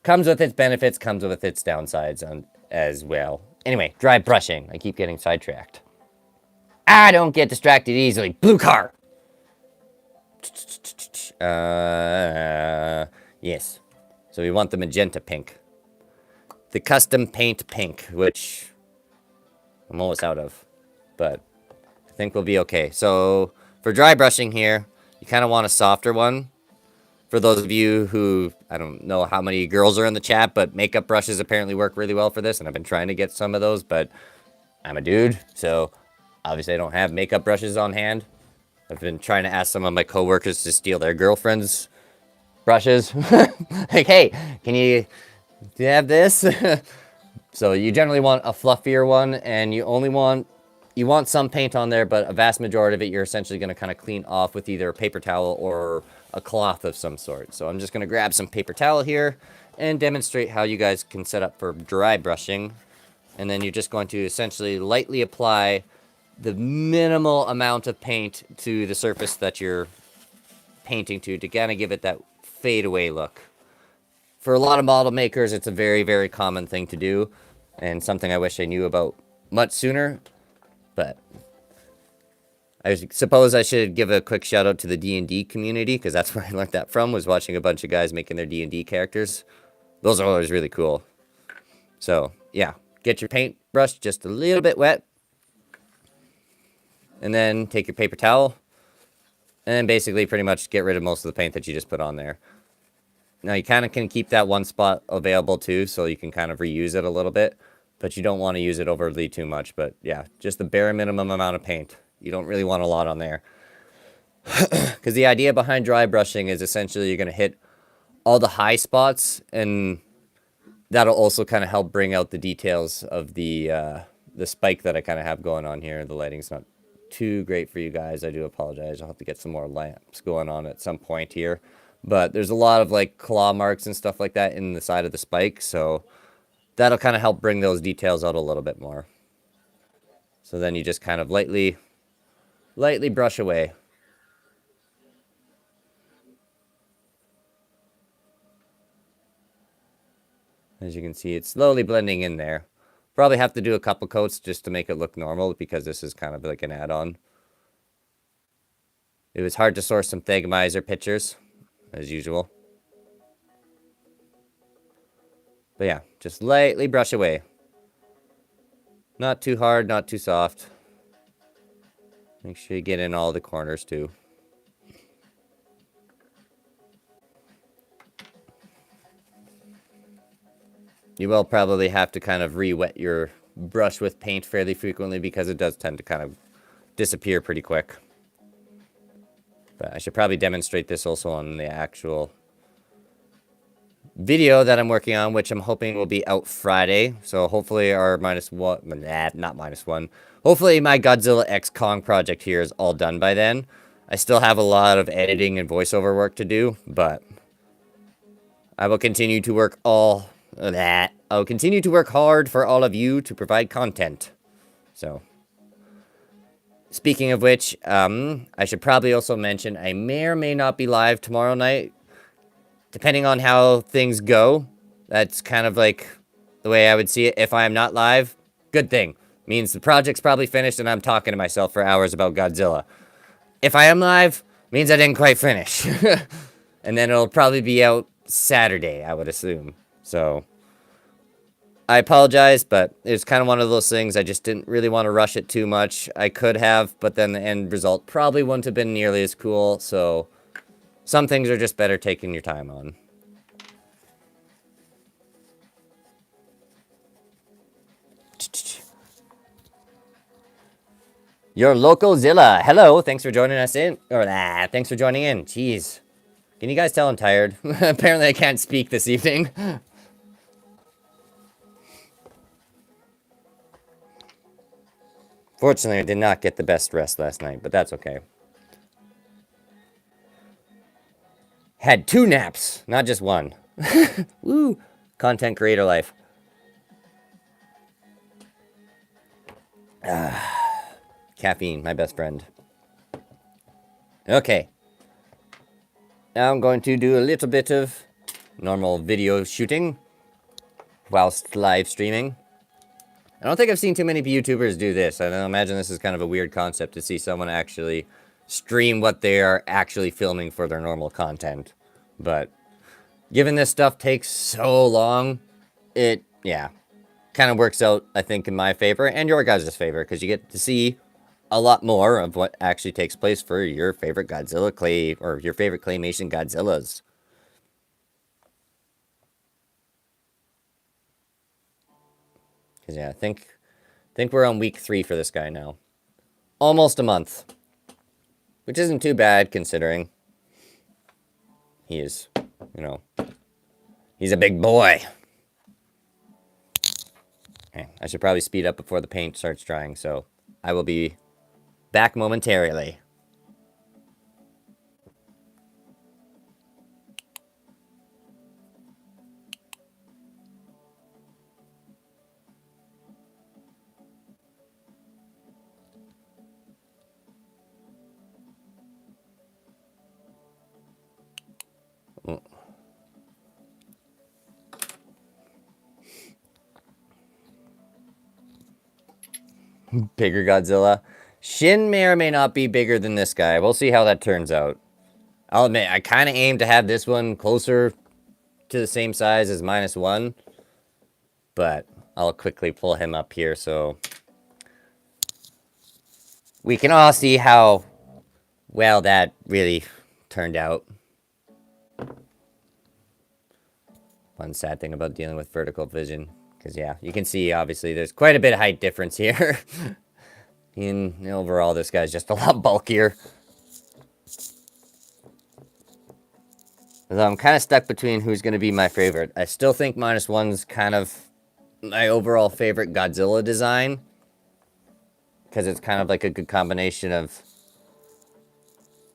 comes with its benefits, comes with its downsides as well. Anyway, dry brushing. I keep getting sidetracked. I don't get distracted easily. Blue car! Yes. So we want the magenta pink. The custom paint pink, which I'm almost out of. But I think we'll be okay. So for dry brushing here, you kind of want a softer one. For those of you who, I don't know how many girls are in the chat, but makeup brushes apparently work really well for this, and I've been trying to get some of those, but I'm a dude, so obviously I don't have makeup brushes on hand. I've been trying to ask some of my coworkers to steal their girlfriends' brushes. Like, hey, do you have this? So you generally want a fluffier one, and you want some paint on there, but a vast majority of it you're essentially going to kind of clean off with either a paper towel or a cloth of some sort. So I'm just going to grab some paper towel here and demonstrate how you guys can set up for dry brushing. And then you're just going to essentially lightly apply the minimal amount of paint to the surface that you're painting to kind of give it that fade away look. For a lot of model makers, it's a very, very common thing to do, and something I wish I knew about much sooner. But I suppose I should give a quick shout out to the D&D community, because that's where I learned that from, was watching a bunch of guys making their D&D characters. Those are always really cool. So, yeah, get your paintbrush just a little bit wet. And then take your paper towel. And basically pretty much get rid of most of the paint that you just put on there. Now, you kind of can keep that one spot available, too, so you can kind of reuse it a little bit. But you don't want to use it overly too much. But, yeah, just the bare minimum amount of paint. You don't really want a lot on there. Because the idea behind dry brushing is essentially you're going to hit all the high spots, and that'll also kind of help bring out the details of the spike that I kind of have going on here. The lighting's not too great for you guys. I do apologize. I'll have to get some more lamps going on at some point here. But there's a lot of like claw marks and stuff like that in the side of the spike, so that'll kind of help bring those details out a little bit more. So then you just kind of lightly brush away. As you can see, it's slowly blending in there. Probably have to do a couple coats just to make it look normal, because this is kind of like an add-on. It was hard to source some Thagomizer pictures, as usual. But yeah, just lightly brush away. Not too hard, not too soft. Make sure you get in all the corners too. You will probably have to kind of re-wet your brush with paint fairly frequently because it does tend to kind of disappear pretty quick. But I should probably demonstrate this also on the actual video that I'm working on, which I'm hoping will be out Friday. So hopefully our not minus one. Hopefully my Godzilla X Kong project here is all done by then. I still have a lot of editing and voiceover work to do, but I will continue to work I'll continue to work hard for all of you to provide content. So, speaking of which, I should probably also mention I may or may not be live tomorrow night, depending on how things go. That's kind of like the way I would see it. If I am not live, good thing. Means the project's probably finished and I'm talking to myself for hours about Godzilla. If I am live, means I didn't quite finish. And then it'll probably be out Saturday, I would assume. So, I apologize, but it's kind of one of those things. I just didn't really want to rush it too much. I could have, but then the end result probably wouldn't have been nearly as cool. So, some things are just better taking your time on. Your local Zilla. Hello, thanks for joining us in. Thanks for joining in. Jeez. Can you guys tell I'm tired? Apparently I can't speak this evening. Fortunately, I did not get the best rest last night, but that's okay. Had 2 naps, not just one. Woo! Content creator life. Caffeine, my best friend. Okay. Now I'm going to do a little bit of normal video shooting whilst live streaming. I don't think I've seen too many YouTubers do this. I imagine this is kind of a weird concept to see someone actually stream what they are actually filming for their normal content. But given this stuff takes so long, it, yeah, kind of works out, I think, in my favor and your guys' favor, because you get to see a lot more of what actually takes place for your favorite Godzilla clay, or your favorite claymation Godzillas. Because, yeah, I think we're on week 3 for this guy now. Almost a month. Which isn't too bad, considering he is, you know, he's a big boy. Okay, I should probably speed up before the paint starts drying, so I will be back momentarily. Bigger Godzilla. Shin may or may not be bigger than this guy. We'll see how that turns out. I'll admit, I kind of aim to have this one closer to the same size as -1. But I'll quickly pull him up here so we can all see how well that really turned out. One sad thing about dealing with vertical vision. Because, yeah, you can see, obviously, there's quite a bit of height difference here. Overall, this guy's just a lot bulkier. Although I'm kind of stuck between who's going to be my favorite. I still think -1's kind of my overall favorite Godzilla design. Because it's kind of like a good combination of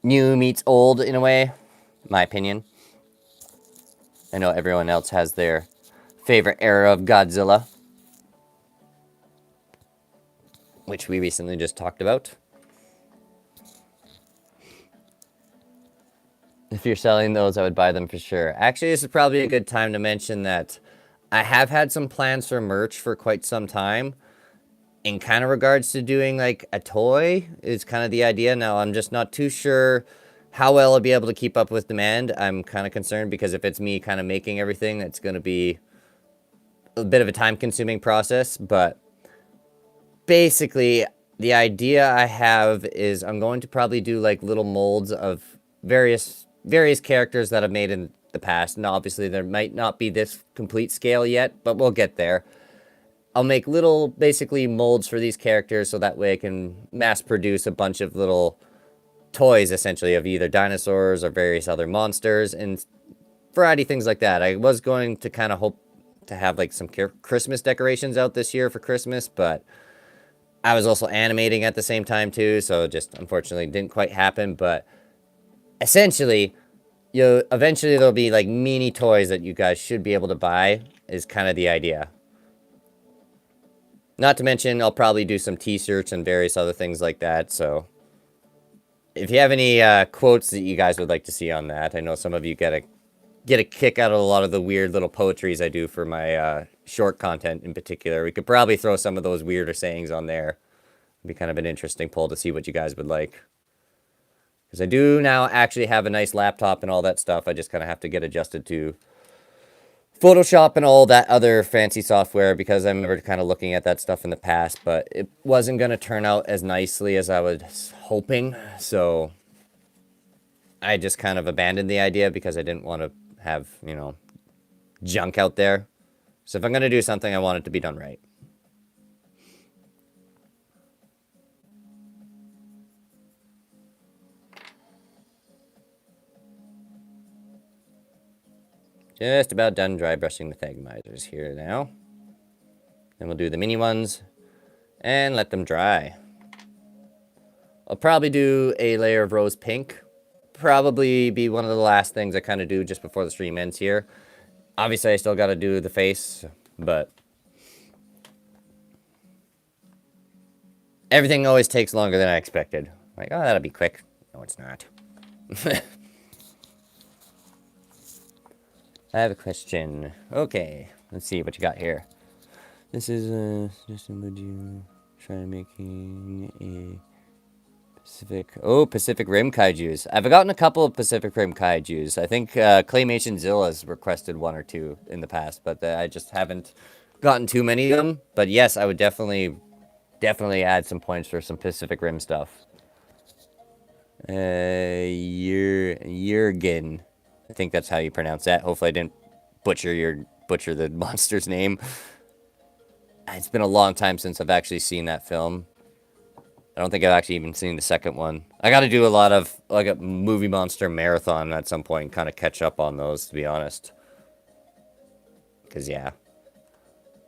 new meets old, in a way. My opinion. I know everyone else has their favorite era of Godzilla, which we recently just talked about. If you're selling those, I would buy them for sure. Actually, this is probably a good time to mention that I have had some plans for merch for quite some time. In kind of regards to doing like a toy is kind of the idea. Now, I'm just not too sure how well I'll be able to keep up with demand. I'm kind of concerned because if it's me kind of making everything, that's going to be a bit of a time-consuming process. But basically, the idea I have is I'm going to probably do like little molds of various characters that I've made in the past. And obviously, there might not be this complete scale yet, but we'll get there. I'll make little, basically, molds for these characters so that way I can mass produce a bunch of little toys, essentially, of either dinosaurs or various other monsters and variety things like that. I was going to kind of hope to have, like, some Christmas decorations out this year for Christmas, but I was also animating at the same time, too, so just, unfortunately, didn't quite happen, but essentially, eventually there'll be, like, mini toys that you guys should be able to buy, is kind of the idea. Not to mention, I'll probably do some t-shirts and various other things like that, so if you have any quotes that you guys would like to see on that, I know some of you get a kick out of a lot of the weird little poetries I do for my short content in particular. We could probably throw some of those weirder sayings on there. It'd be kind of an interesting poll to see what you guys would like. Because I do now actually have a nice laptop and all that stuff. I just kind of have to get adjusted to Photoshop and all that other fancy software, because I remember kind of looking at that stuff in the past, but it wasn't going to turn out as nicely as I was hoping, so I just kind of abandoned the idea because I didn't want to have, you know, junk out there. So if I'm going to do something, I want it to be done right. Just about done dry brushing the Thagomisers here now. Then we'll do the mini ones and let them dry. I'll probably do a layer of rose pink. Probably be one of the last things I kind of do just before the stream ends here. Obviously, I still got to do the face, but everything always takes longer than I expected. Like, oh, that'll be quick. No, it's not. I have a question. Okay, let's see what you got here. This is suggestion, would you try making a Pacific Rim Kaijus. I've gotten a couple of Pacific Rim Kaijus. I think Claymation Zilla's requested one or two in the past, but I just haven't gotten too many of them. But yes, I would definitely add some points for some Pacific Rim stuff. Jurgen. I think that's how you pronounce that. Hopefully I didn't butcher the monster's name. It's been a long time since I've actually seen that film. I don't think I've actually even seen the second one. I got to do a lot of, like, a movie monster marathon at some point and kind of catch up on those, to be honest. Because, yeah.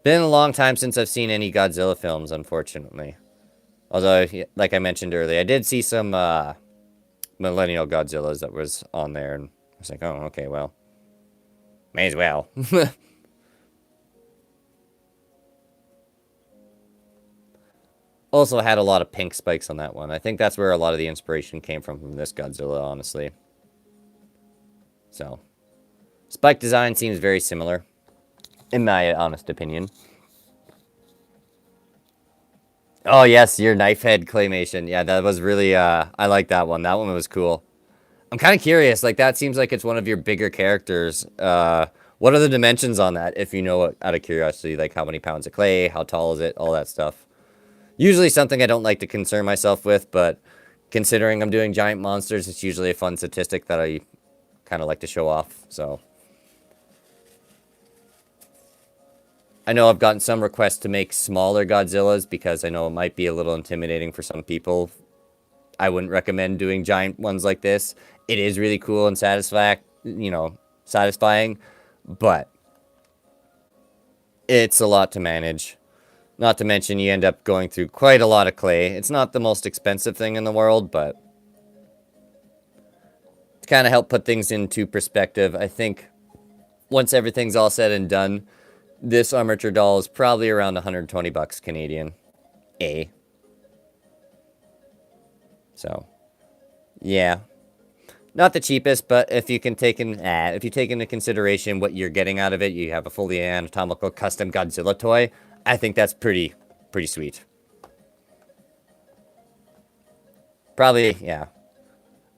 Been a long time since I've seen any Godzilla films, unfortunately. Although, like I mentioned earlier, I did see some Millennial Godzillas that was on there, and I was like, oh, okay, well. May as well. Also had a lot of pink spikes on that one. I think that's where a lot of the inspiration came from this Godzilla, honestly. So, spike design seems very similar, in my honest opinion. Oh yes, your knife head claymation. Yeah, that was really, I like that one. That one was cool. I'm kind of curious, like, that seems like it's one of your bigger characters. What are the dimensions on that, if you know, out of curiosity, like how many pounds of clay, how tall is it, all that stuff. Usually something I don't like to concern myself with, but considering I'm doing giant monsters, it's usually a fun statistic that I kind of like to show off, so. I know I've gotten some requests to make smaller Godzillas because I know it might be a little intimidating for some people. I wouldn't recommend doing giant ones like this. It is really cool and satisfying, but it's a lot to manage. Not to mention, you end up going through quite a lot of clay. It's not the most expensive thing in the world, but to kind of help put things into perspective, I think once everything's all said and done, this armature doll is probably around 120 bucks Canadian. So, yeah. Not the cheapest, but if you can take into consideration what you're getting out of it, you have a fully anatomical custom Godzilla toy. I think that's pretty sweet. Probably, yeah.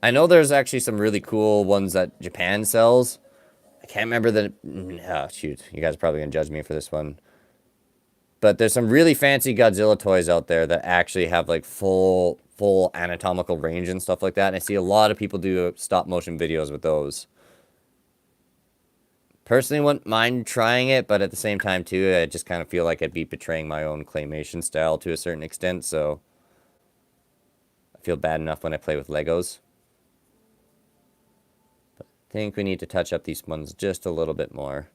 I know there's actually some really cool ones that Japan sells. I can't remember the... Oh, shoot. You guys are probably going to judge me for this one. But there's some really fancy Godzilla toys out there that actually have, like, full anatomical range and stuff like that. And I see a lot of people do stop-motion videos with those. personally wouldn't mind trying it, but at the same time, too, I just kind of feel like I'd be betraying my own claymation style to a certain extent, so I feel bad enough when I play with Legos. But I think we need to touch up these ones just a little bit more.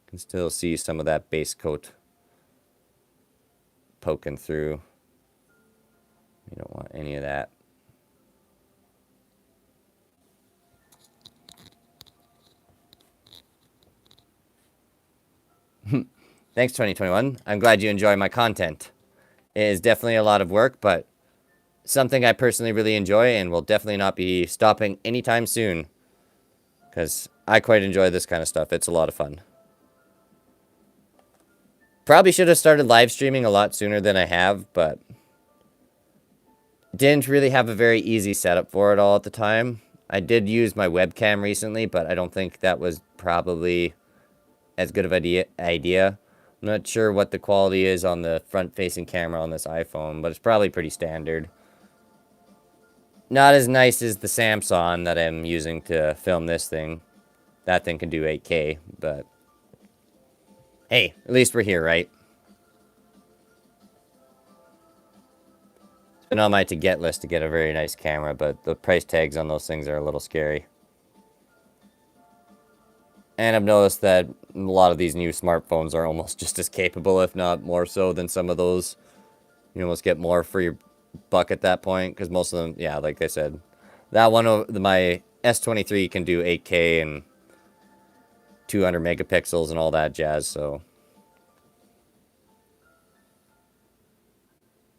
You can still see some of that base coat poking through. You don't want any of that. Thanks, 2021. I'm glad you enjoy my content. It is definitely a lot of work, but something I personally really enjoy and will definitely not be stopping anytime soon. Because I quite enjoy this kind of stuff. It's a lot of fun. Probably should have started live streaming a lot sooner than I have, but didn't really have a very easy setup for it all at the time. I did use my webcam recently, but I don't think that was probably as good of an idea. I'm not sure what the quality is on the front-facing camera on this iPhone, but it's probably pretty standard. Not as nice as the Samsung that I'm using to film this thing. That thing can do 8K, but hey, at least we're here, right? It's been on my to-get list to get a very nice camera, but the price tags on those things are a little scary. And I've noticed that a lot of these new smartphones are almost just as capable, if not more so, than some of those. You almost get more for your buck at that point, because most of them, yeah, like I said, that one, my S23 can do 8K and 200 megapixels and all that jazz, so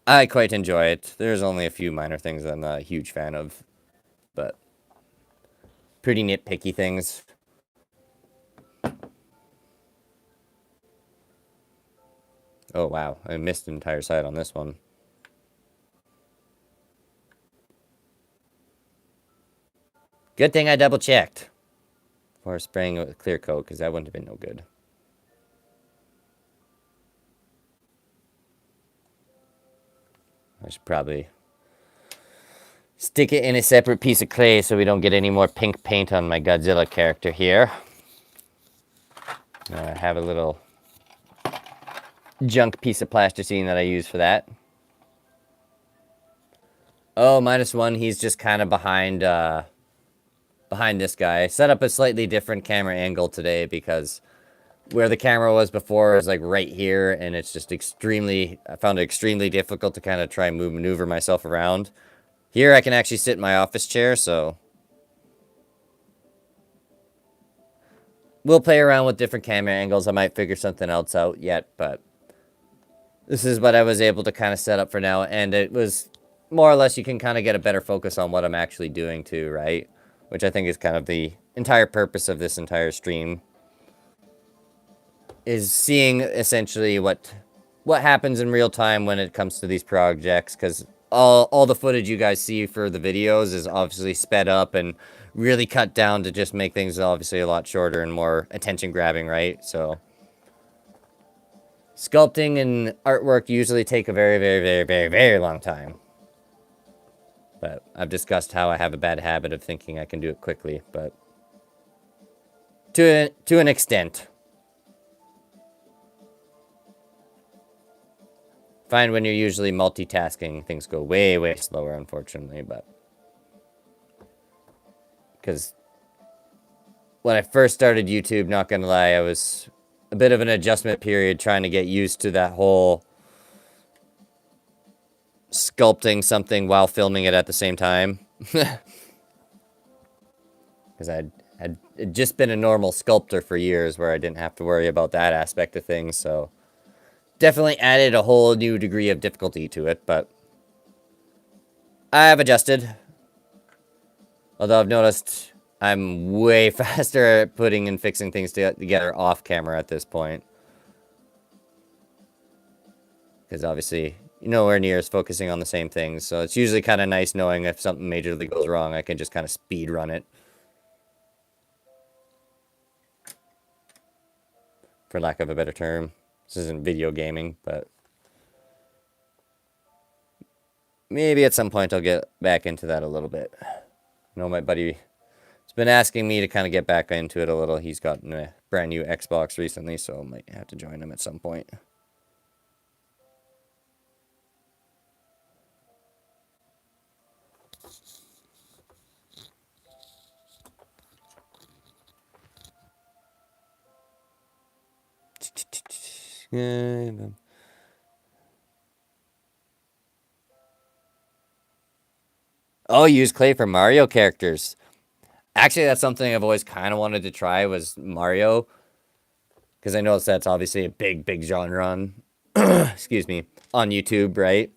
I quite enjoy it. There's only a few minor things I'm not a huge fan of, but pretty nitpicky things. Oh wow, I missed an entire side on this one. Good thing I double checked before spraying it with clear coat, because that wouldn't have been no good. I should probably stick it in a separate piece of clay so we don't get any more pink paint on my Godzilla character here. I have a little junk piece of plasticine that I use for that. Oh, -1, he's just kind of behind this guy. Set up a slightly different camera angle today because where the camera was before is like right here, and it's just I found it extremely difficult to kind of try and maneuver myself around. Here I can actually sit in my office chair, so we'll play around with different camera angles. I might figure something else out yet, but this is what I was able to kind of set up for now, and it was more or less you can kind of get a better focus on what I'm actually doing too, right? Which I think is kind of the entire purpose of this entire stream, is seeing essentially what happens in real time when it comes to these projects, because all the footage you guys see for the videos is obviously sped up and really cut down to just make things obviously a lot shorter and more attention grabbing, right? So sculpting and artwork usually take a very, very, very, very, very long time. But I've discussed how I have a bad habit of thinking I can do it quickly, but to an extent. Find when you're usually multitasking, things go way, way slower, unfortunately, but because when I first started YouTube, not gonna lie, I was a bit of an adjustment period trying to get used to that whole sculpting something while filming it at the same time. Because I had just been a normal sculptor for years where I didn't have to worry about that aspect of things, so definitely added a whole new degree of difficulty to it, but I've adjusted. Although I've noticed I'm way faster at putting and fixing things together off camera at this point. Because obviously, you're nowhere near as focusing on the same things, so it's usually kind of nice knowing if something majorly goes wrong, I can just kind of speed run it. For lack of a better term. This isn't video gaming, but maybe at some point I'll get back into that a little bit. I know my buddy, it's been asking me to kind of get back into it a little. He's gotten a brand new Xbox recently, so I might have to join him at some point. Oh, use clay for Mario characters. Actually, that's something I've always kind of wanted to try was Mario. Because I know that's obviously a big genre on, excuse me, on YouTube, right?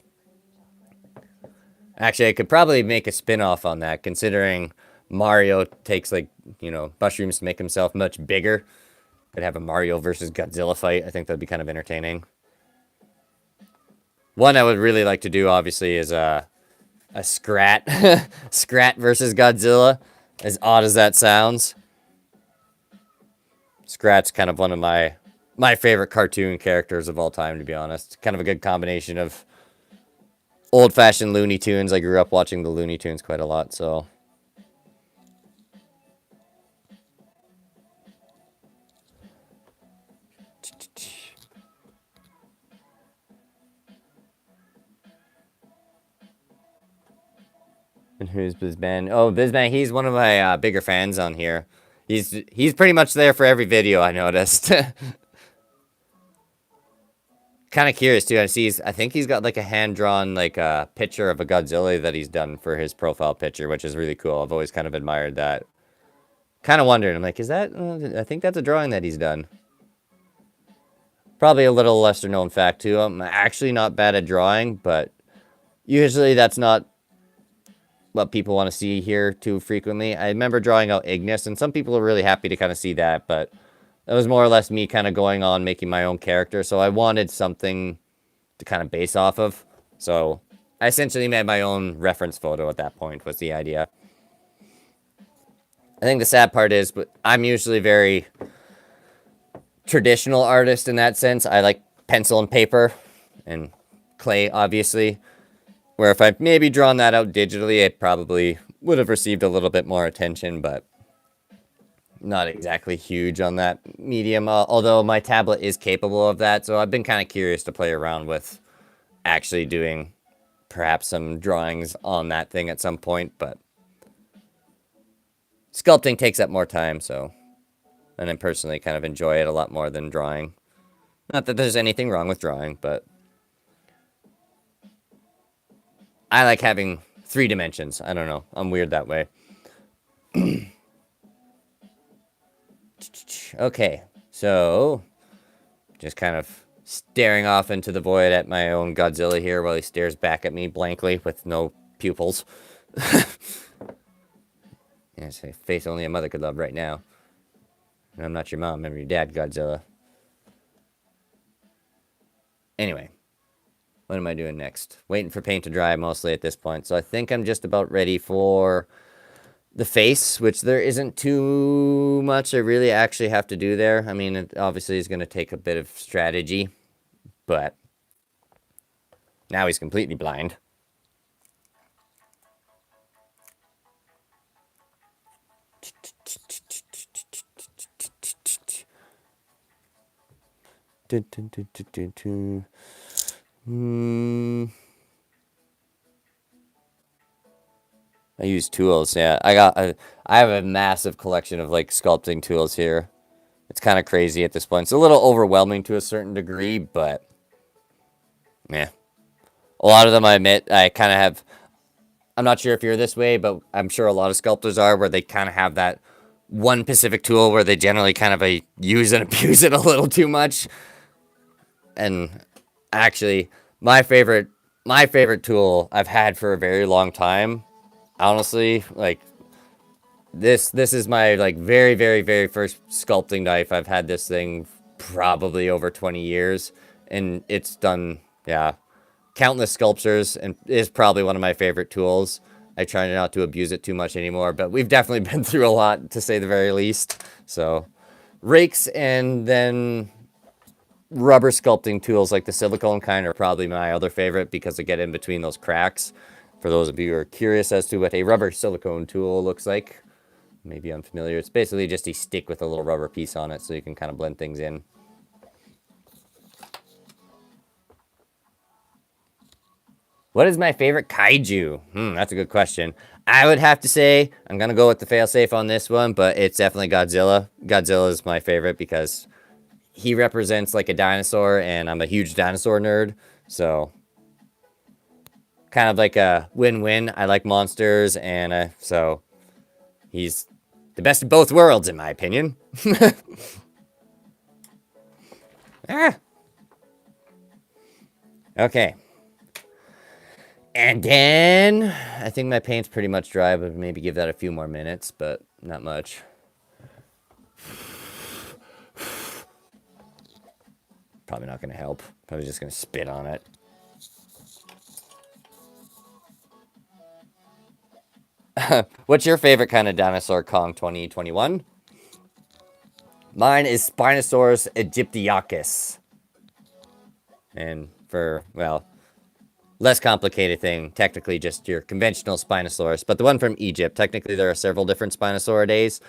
Actually, I could probably make a spin-off on that, considering Mario takes, like, you know, mushrooms to make himself much bigger. Could have a Mario versus Godzilla fight. I think that'd be kind of entertaining. One I would really like to do, obviously, is a Scrat. Scrat versus Godzilla. As odd as that sounds. Scrat's kind of one of my favorite cartoon characters of all time, to be honest. Kind of a good combination of old-fashioned Looney Tunes. I grew up watching the Looney Tunes quite a lot, so... And who's Bizban? Oh, Bizban, he's one of my bigger fans on here. He's pretty much there for every video, I noticed. Kind of curious, too. I think he's got, like, a hand-drawn, like, picture of a Godzilla that he's done for his profile picture, which is really cool. I've always kind of admired that. Kind of wondered. I'm like, is that... I think that's a drawing that he's done. Probably a little lesser-known fact, too. I'm actually not bad at drawing, but usually that's not what people want to see here too frequently. I remember drawing out Ignis, and some people are really happy to kind of see that, but that was more or less me kind of going on making my own character, so I wanted something to kind of base off of. So I essentially made my own reference photo at that point, was the idea. I think the sad part is, but I'm usually very traditional artist in that sense. I like pencil and paper, and clay, obviously. Where if I maybe drawn that out digitally, it probably would have received a little bit more attention, but not exactly huge on that medium. Although my tablet is capable of that, so I've been kind of curious to play around with actually doing perhaps some drawings on that thing at some point, but sculpting takes up more time, so... And I personally kind of enjoy it a lot more than drawing. Not that there's anything wrong with drawing, but... I like having 3 dimensions. I don't know. I'm weird that way. Okay, so just kind of staring off into the void at my own Godzilla here while he stares back at me blankly with no pupils. Yeah, it's a face only a mother could love right now. And I'm not your mom, I'm your dad, Godzilla. Anyway. What am I doing next? Waiting for paint to dry mostly at this point. So I think I'm just about ready for the face, which there isn't too much I really actually have to do there. I mean, it obviously is going to take a bit of strategy, but now he's completely blind. I use tools, yeah. I have a massive collection of, like, sculpting tools here. It's kind of crazy at this point. It's a little overwhelming to a certain degree, but... yeah. A lot of them, I admit, I kind of have... I'm not sure if you're this way, but I'm sure a lot of sculptors are, where they kind of have that one specific tool where they generally kind of use and abuse it a little too much. And actually, my favorite tool I've had for a very long time, honestly, like, this is my, like, very first sculpting knife. I've had this thing probably over 20 years, and it's done, yeah, countless sculptures, and is probably one of my favorite tools. I try not to abuse it too much anymore, but we've definitely been through a lot, to say the very least. So, rakes and then rubber sculpting tools like the silicone kind are probably my other favorite, because they get in between those cracks. For those of you who are curious as to what a rubber silicone tool looks like, maybe unfamiliar. It's basically just a stick with a little rubber piece on it so you can kind of blend things in. What is my favorite kaiju? That's a good question. I would have to say, I'm going to go with the failsafe on this one, but it's definitely Godzilla. Godzilla is my favorite because he represents like a dinosaur, and I'm a huge dinosaur nerd, so kind of like a win-win. I like monsters, and so he's the best of both worlds, in my opinion. Ah. Okay. And then, I think my paint's pretty much dry, but maybe give that a few more minutes, but not much. Probably not going to help. Probably just going to spit on it. What's your favorite kind of dinosaur, Kong 2021? Mine is Spinosaurus aegyptiacus. And for, well, less complicated thing, technically just your conventional Spinosaurus, but the one from Egypt. Technically, there are several different Spinosauridae.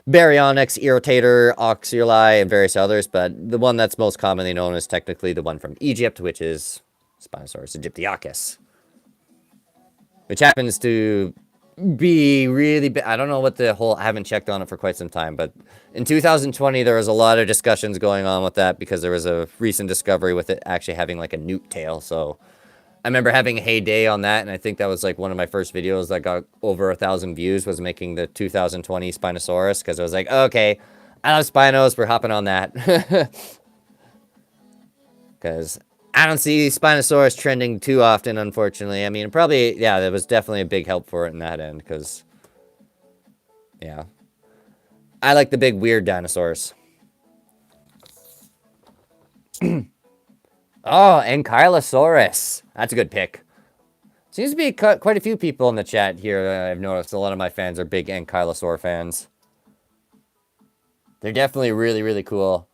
Baryonyx, Irrotator, Oxyuli, and various others, but the one that's most commonly known is technically the one from Egypt, which is Spinosaurus aegyptiacus. Which happens to be really I don't know what the whole, I haven't checked on it for quite some time, but in 2020 there was a lot of discussions going on with that because there was a recent discovery with it actually having like a newt tail. So I remember having a heyday on that, and I think that was like one of my first videos that got over 1,000 views, was making the 2020 Spinosaurus, because I was like, okay, I love Spinos, we're hopping on that. Because I don't see Spinosaurus trending too often, unfortunately. I mean, probably, yeah, there was definitely a big help for it in that end, because, yeah. I like the big weird dinosaurs. Oh, Ankylosaurus. That's a good pick. Seems to be quite a few people in the chat here. I've noticed a lot of my fans are big Ankylosaur fans. They're definitely really, really cool.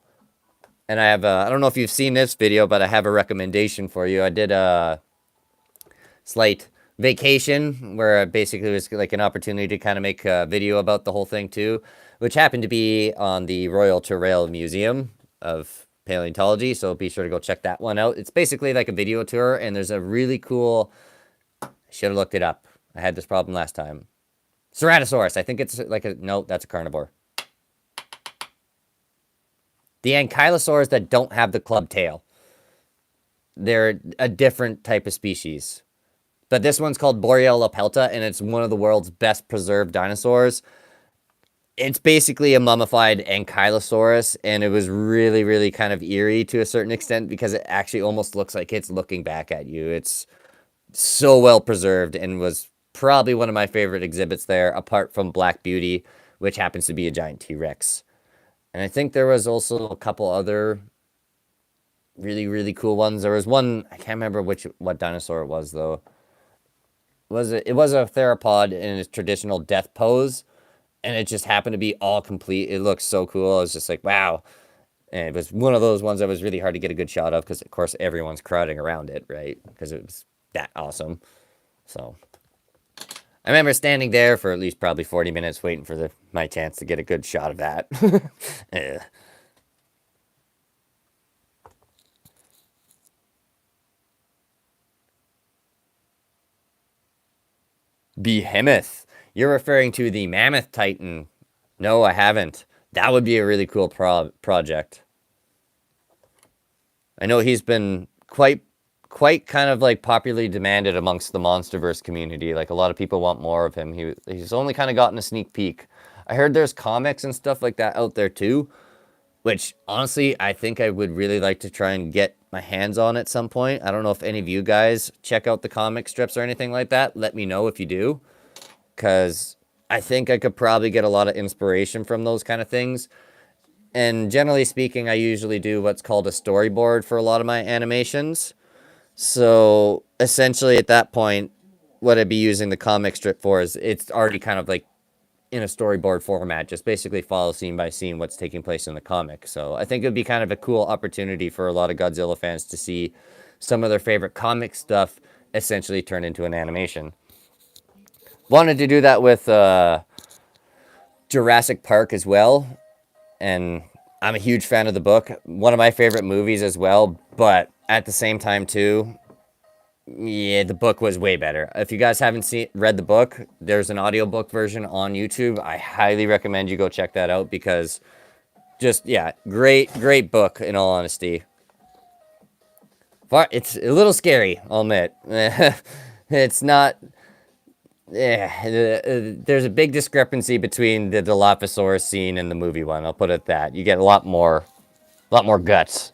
And I have, I don't know if you've seen this video, but I have a recommendation for you. I did a slight vacation where basically it was like an opportunity to kind of make a video about the whole thing too, which happened to be on the Royal Terrail Museum of Paleontology, so be sure to go check that one out. It's basically like a video tour, and there's a really cool, I should have looked it up. I had this problem last time. Ceratosaurus, I think it's like a, no, that's a carnivore. The ankylosaurs that don't have the club tail. They're a different type of species. But this one's called Borealopelta, and it's one of the world's best preserved dinosaurs. It's basically a mummified ankylosaurus, and it was really, really kind of eerie to a certain extent because it actually almost looks like it's looking back at you. It's so well preserved and was probably one of my favorite exhibits there, apart from Black Beauty, which happens to be a giant T-Rex. And I think there was also a couple other really, really cool ones. There was one, I can't remember what dinosaur it was, though. It was a theropod in its traditional death pose, and it just happened to be all complete. It looked so cool. I was just like, wow. And it was one of those ones that was really hard to get a good shot of because, of course, everyone's crowding around it, right? Because it was that awesome. So I remember standing there for at least probably 40 minutes waiting for my chance to get a good shot of that. Behemoth. You're referring to the Mammoth Titan. No, I haven't. That would be a really cool project. I know he's been quite kind of like popularly demanded amongst the Monsterverse community. Like a lot of people want more of him. He's only kind of gotten a sneak peek. I heard there's comics and stuff like that out there too, which honestly I think I would really like to try and get my hands on at some point. I don't know if any of you guys check out the comic strips or anything like that. Let me know if you do, because I think I could probably get a lot of inspiration from those kind of things. And generally speaking, I usually do what's called a storyboard for a lot of my animations. So essentially at that point, what I'd be using the comic strip for is it's already kind of like in a storyboard format, just basically follow scene by scene what's taking place in the comic. So I think it would be kind of a cool opportunity for a lot of Godzilla fans to see some of their favorite comic stuff essentially turned into an animation. Wanted to do that with Jurassic Park as well, and I'm a huge fan of the book. One of my favorite movies as well, but at the same time too, yeah, the book was way better. If you guys haven't read the book, there's an audiobook version on YouTube. I highly recommend you go check that out because just, yeah, great book in all honesty. It's a little scary, I'll admit. It's not... Yeah, there's a big discrepancy between the Dilophosaurus scene and the movie one. I'll put it that. You get a lot more guts.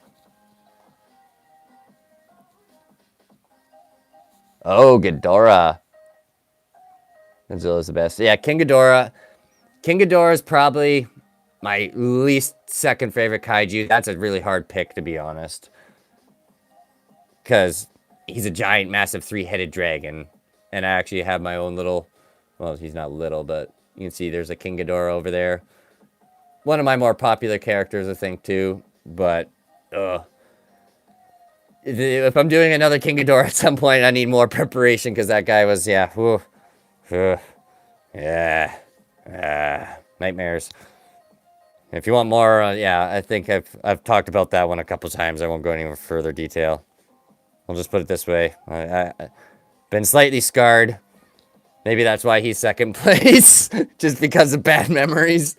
Oh, Ghidorah. Godzilla's the best. Yeah, King Ghidorah. King Ghidorah is probably my least second favorite kaiju. That's a really hard pick, to be honest. Because he's a giant, massive, three-headed dragon. And I actually have my own little... Well, he's not little, but you can see there's a King Ghidorah over there. One of my more popular characters, I think, too. But, if I'm doing another King Ghidorah at some point, I need more preparation, because that guy was, yeah, nightmares. If you want more, yeah, I think I've talked about that one a couple times. I won't go any further detail. I'll just put it this way. I've been slightly scarred. Maybe that's why he's second place, just because of bad memories.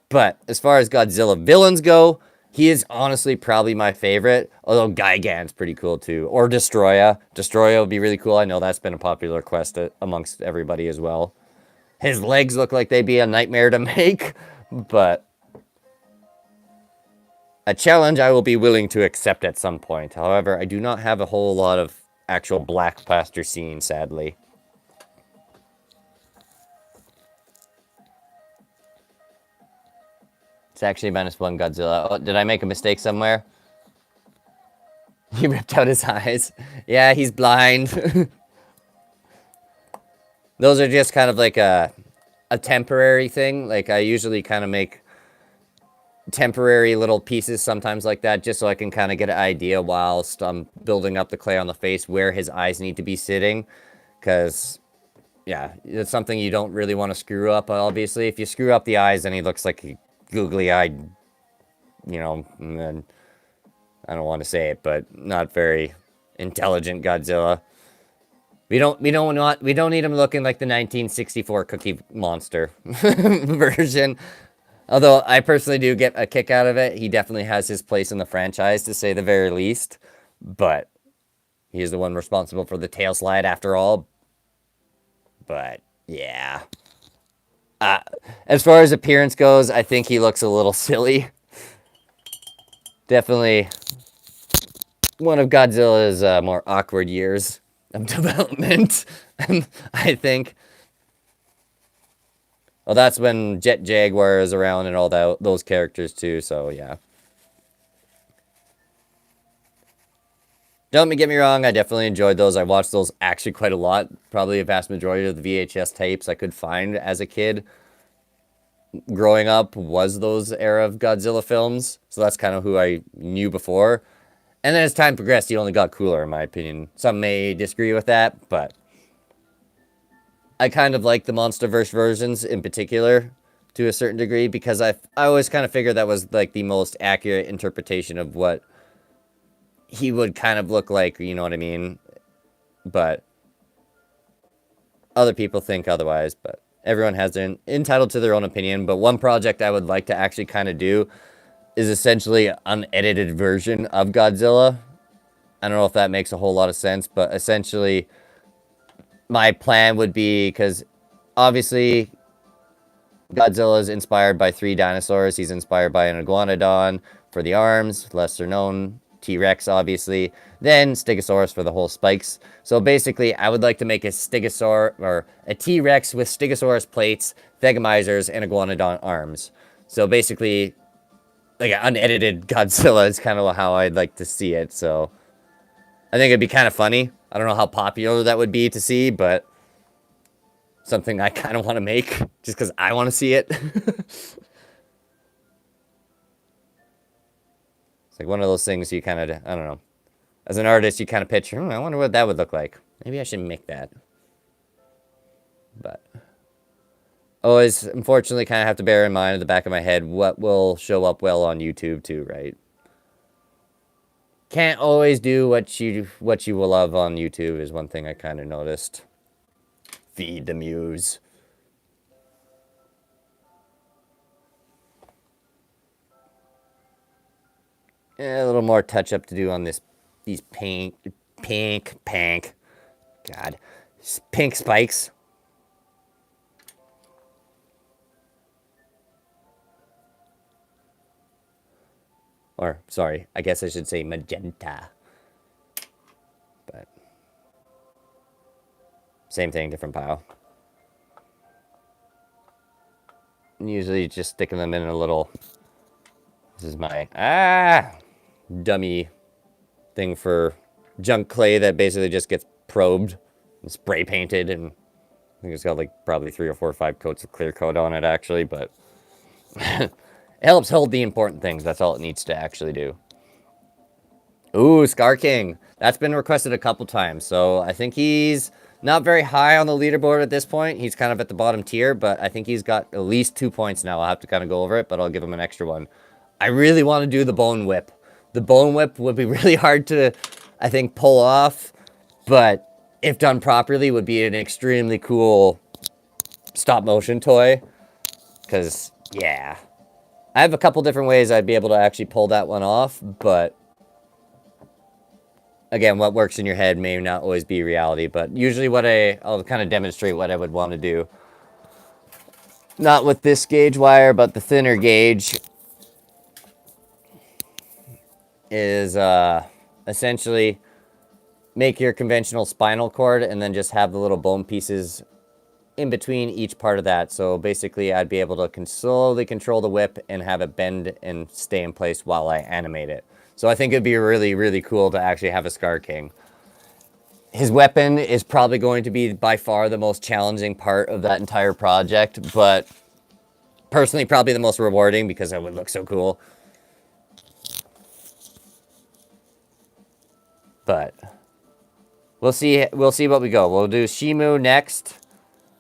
But as far as Godzilla villains go, he is honestly probably my favorite. Although Gigan's pretty cool too. Or Destroya. Destroya would be really cool. I know that's been a popular quest amongst everybody as well. His legs look like they'd be a nightmare to make. But a challenge I will be willing to accept at some point. However, I do not have a whole lot of actual black plaster scenes, sadly. It's actually -1 Godzilla. Oh, did I make a mistake somewhere? He ripped out his eyes. Yeah, he's blind. Those are just kind of like a temporary thing. Like, I usually kind of make temporary little pieces sometimes like that, just so I can kind of get an idea whilst I'm building up the clay on the face where his eyes need to be sitting. Because, yeah, it's something you don't really want to screw up, obviously. If you screw up the eyes, then he looks like a googly-eyed, you know, and I don't want to say it, but not very intelligent Godzilla. We don't need him looking like the 1964 Cookie Monster version. Although I personally do get a kick out of it. He definitely has his place in the franchise, to say the very least. But he is the one responsible for the tail slide after all. But yeah. As far as appearance goes, I think he looks a little silly. Definitely one of Godzilla's more awkward years of development, I think. Well, that's when Jet Jaguar is around and all those characters too, so yeah. Don't get me wrong, I definitely enjoyed those. I watched those actually quite a lot. Probably a vast majority of the VHS tapes I could find as a kid growing up was those era of Godzilla films. So that's kind of who I knew before. And then as time progressed, he only got cooler, in my opinion. Some may disagree with that, but I kind of like the MonsterVerse versions in particular to a certain degree, because I always kind of figured that was like the most accurate interpretation of what he would kind of look like, you know what I mean? But other people think otherwise, but everyone has their entitled to their own opinion. But one project I would like to actually kind of do is essentially an unedited version of Godzilla. I don't know if that makes a whole lot of sense, but essentially my plan would be, because obviously Godzilla is inspired by 3 dinosaurs. He's inspired by an iguanodon for the arms, lesser known, T-Rex, obviously. Then Stegosaurus for the whole spikes. So basically, I would like to make a Stegosaur, or a T-Rex with Stegosaurus plates, Thegomizers, and iguanodon arms. So basically, like an unedited Godzilla is kind of how I'd like to see it. So I think it'd be kind of funny. I don't know how popular that would be to see, but something I kind of want to make just because I want to see it. It's like one of those things you kind of, I don't know. As an artist, you kind of picture, I wonder what that would look like. Maybe I should make that. But always, unfortunately, kind of have to bear in mind in the back of my head what will show up well on YouTube too, right? Can't always do what you will love on YouTube is one thing I kind of noticed. Feed the muse. Yeah, a little more touch up to do on these pink, God, pink spikes. Or, sorry, I guess I should say magenta. But, same thing, different pile. Usually just sticking them in a little, this is my, dummy thing for junk clay that basically just gets probed and spray painted, and I think it's got like probably 3 or 4 or 5 coats of clear coat on it actually, but it helps hold the important things. That's all it needs to actually do. Ooh, Scar King. That's been requested a couple times, so I think he's not very high on the leaderboard at this point. He's kind of at the bottom tier, but I think he's got at least 2 points now. I'll have to kind of go over it, but I'll give him an extra one. I really want to do the Bone Whip. The Bone Whip would be really hard to, I think, pull off, but if done properly, would be an extremely cool stop-motion toy. Because, yeah. I have a couple different ways I'd be able to actually pull that one off, but again, what works in your head may not always be reality, but usually I'll kind of demonstrate what I would want to do. Not with this gauge wire, but the thinner gauge is essentially make your conventional spinal cord and then just have the little bone pieces in between each part of that. So basically I'd be able to slowly control the whip and have it bend and stay in place while I animate it. So I think it'd be really, really cool to actually have a Scar King. His weapon is probably going to be by far the most challenging part of that entire project, but personally probably the most rewarding because it would look so cool. But we'll see what we go. We'll do Shimu next,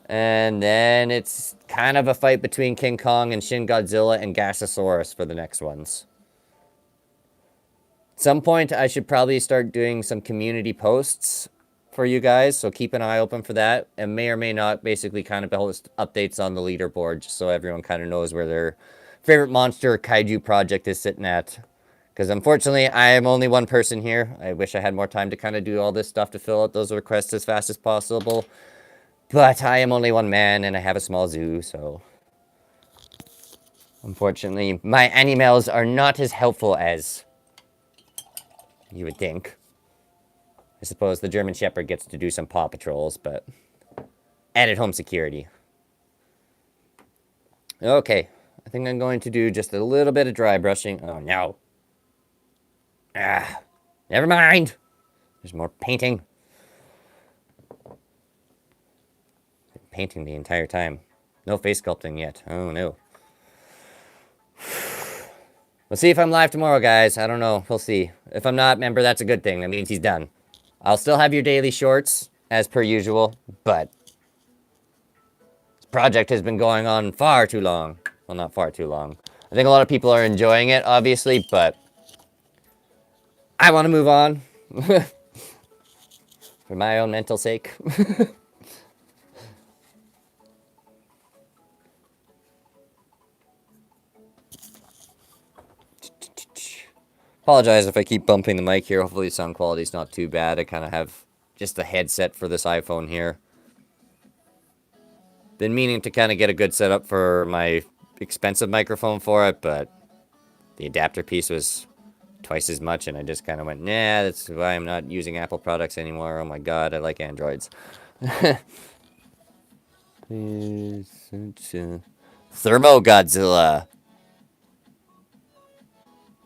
and then it's kind of a fight between King Kong and Shin Godzilla and Gasosaurus for the next ones. At some point, I should probably start doing some community posts for you guys, so keep an eye open for that, and may or may not basically kind of post updates on the leaderboard, just so everyone kind of knows where their favorite monster kaiju project is sitting at. Because unfortunately, I am only one person here. I wish I had more time to kind of do all this stuff to fill out those requests as fast as possible. But I am only one man, and I have a small zoo, so unfortunately, my animals are not as helpful as you would think. I suppose the German Shepherd gets to do some paw patrols, but added home security. Okay, I think I'm going to do just a little bit of dry brushing. Oh, no. Never mind. There's more painting. Been painting the entire time. No face sculpting yet. Oh, no. We'll see if I'm live tomorrow, guys. I don't know. We'll see. If I'm not, remember, that's a good thing. That means he's done. I'll still have your daily shorts, as per usual, but this project has been going on far too long. Well, not far too long. I think a lot of people are enjoying it, obviously, but I want to move on. For my own mental sake. Apologize if I keep bumping the mic here. Hopefully the sound quality is not too bad. I kind of have just the headset for this iPhone here. Been meaning to kind of get a good setup for my expensive microphone for it, but the adapter piece was twice as much, and I just kind of went, nah, that's why I'm not using Apple products anymore. Oh my god, I like Androids. Thermo Godzilla.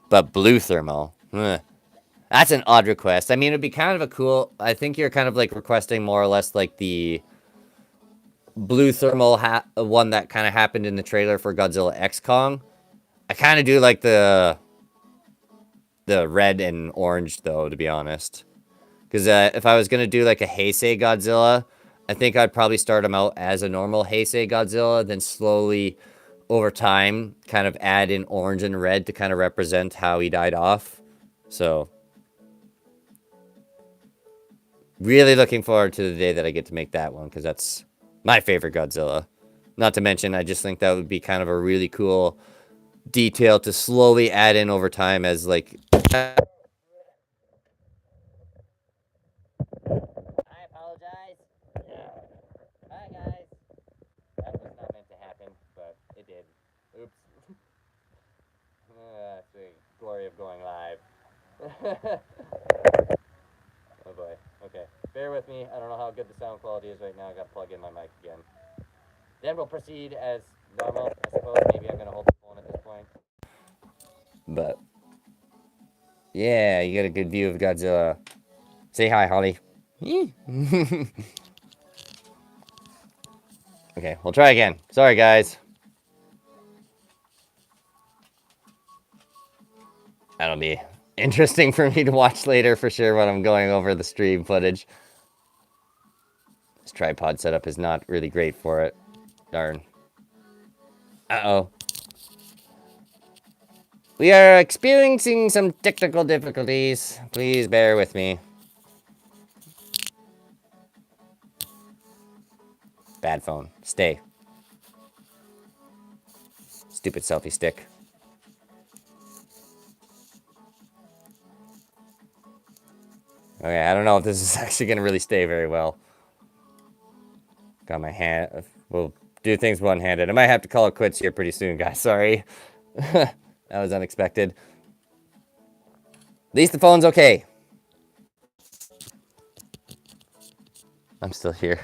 But blue thermal. That's an odd request. I mean, it'd be kind of a cool... I think you're kind of, like, requesting more or less, like, the blue thermal one that kind of happened in the trailer for Godzilla X Kong. I kind of do like the red and orange, though, to be honest. Because if I was going to do, like, a Heisei Godzilla, I think I'd probably start him out as a normal Heisei Godzilla, then slowly, over time, kind of add in orange and red to kind of represent how he died off. So, really looking forward to the day that I get to make that one, because that's my favorite Godzilla. Not to mention, I just think that would be kind of a really cool detail to slowly add in over time as, like... I apologize. Bye, guys. That was not meant to happen, but it did. Oops. That's the glory of going live. Oh boy. Okay. Bear with me. I don't know how good the sound quality is right now. I gotta plug in my mic again. Then we'll proceed as normal, I suppose. Maybe I'm gonna hold the phone at this point. But yeah, you get a good view of Godzilla. Say hi, Holly. Okay, we'll try again. Sorry, guys. That'll be interesting for me to watch later for sure when I'm going over the stream footage. This tripod setup is not really great for it. Darn. Uh-oh. We are experiencing some technical difficulties. Please bear with me. Bad phone. Stay. Stupid selfie stick. Okay, I don't know if this is actually going to really stay very well. Got my hand... We'll do things one-handed. I might have to call it quits here pretty soon, guys. Sorry. That was unexpected. At least the phone's okay. I'm still here.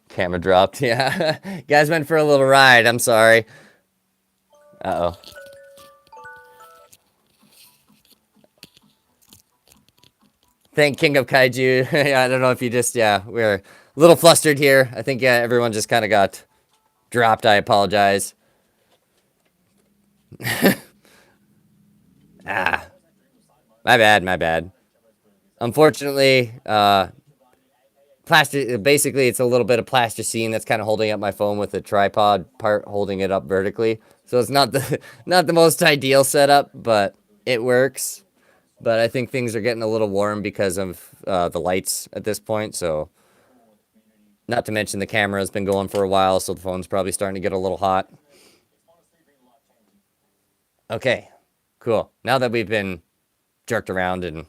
Camera dropped. Yeah. You guys went for a little ride. I'm sorry. Uh-oh. Thank King of Kaiju. I don't know if you just... Yeah, we're a little flustered here. I think, yeah, everyone just kind of got dropped. I apologize. Ah. My bad, my bad. Unfortunately, basically it's a little bit of plasticine that's kind of holding up my phone with the tripod part holding it up vertically. So it's not the most ideal setup, but it works. But I think things are getting a little warm because of the lights at this point, so not to mention the camera's been going for a while, so the phone's probably starting to get a little hot. Okay, cool. Now that we've been jerked around and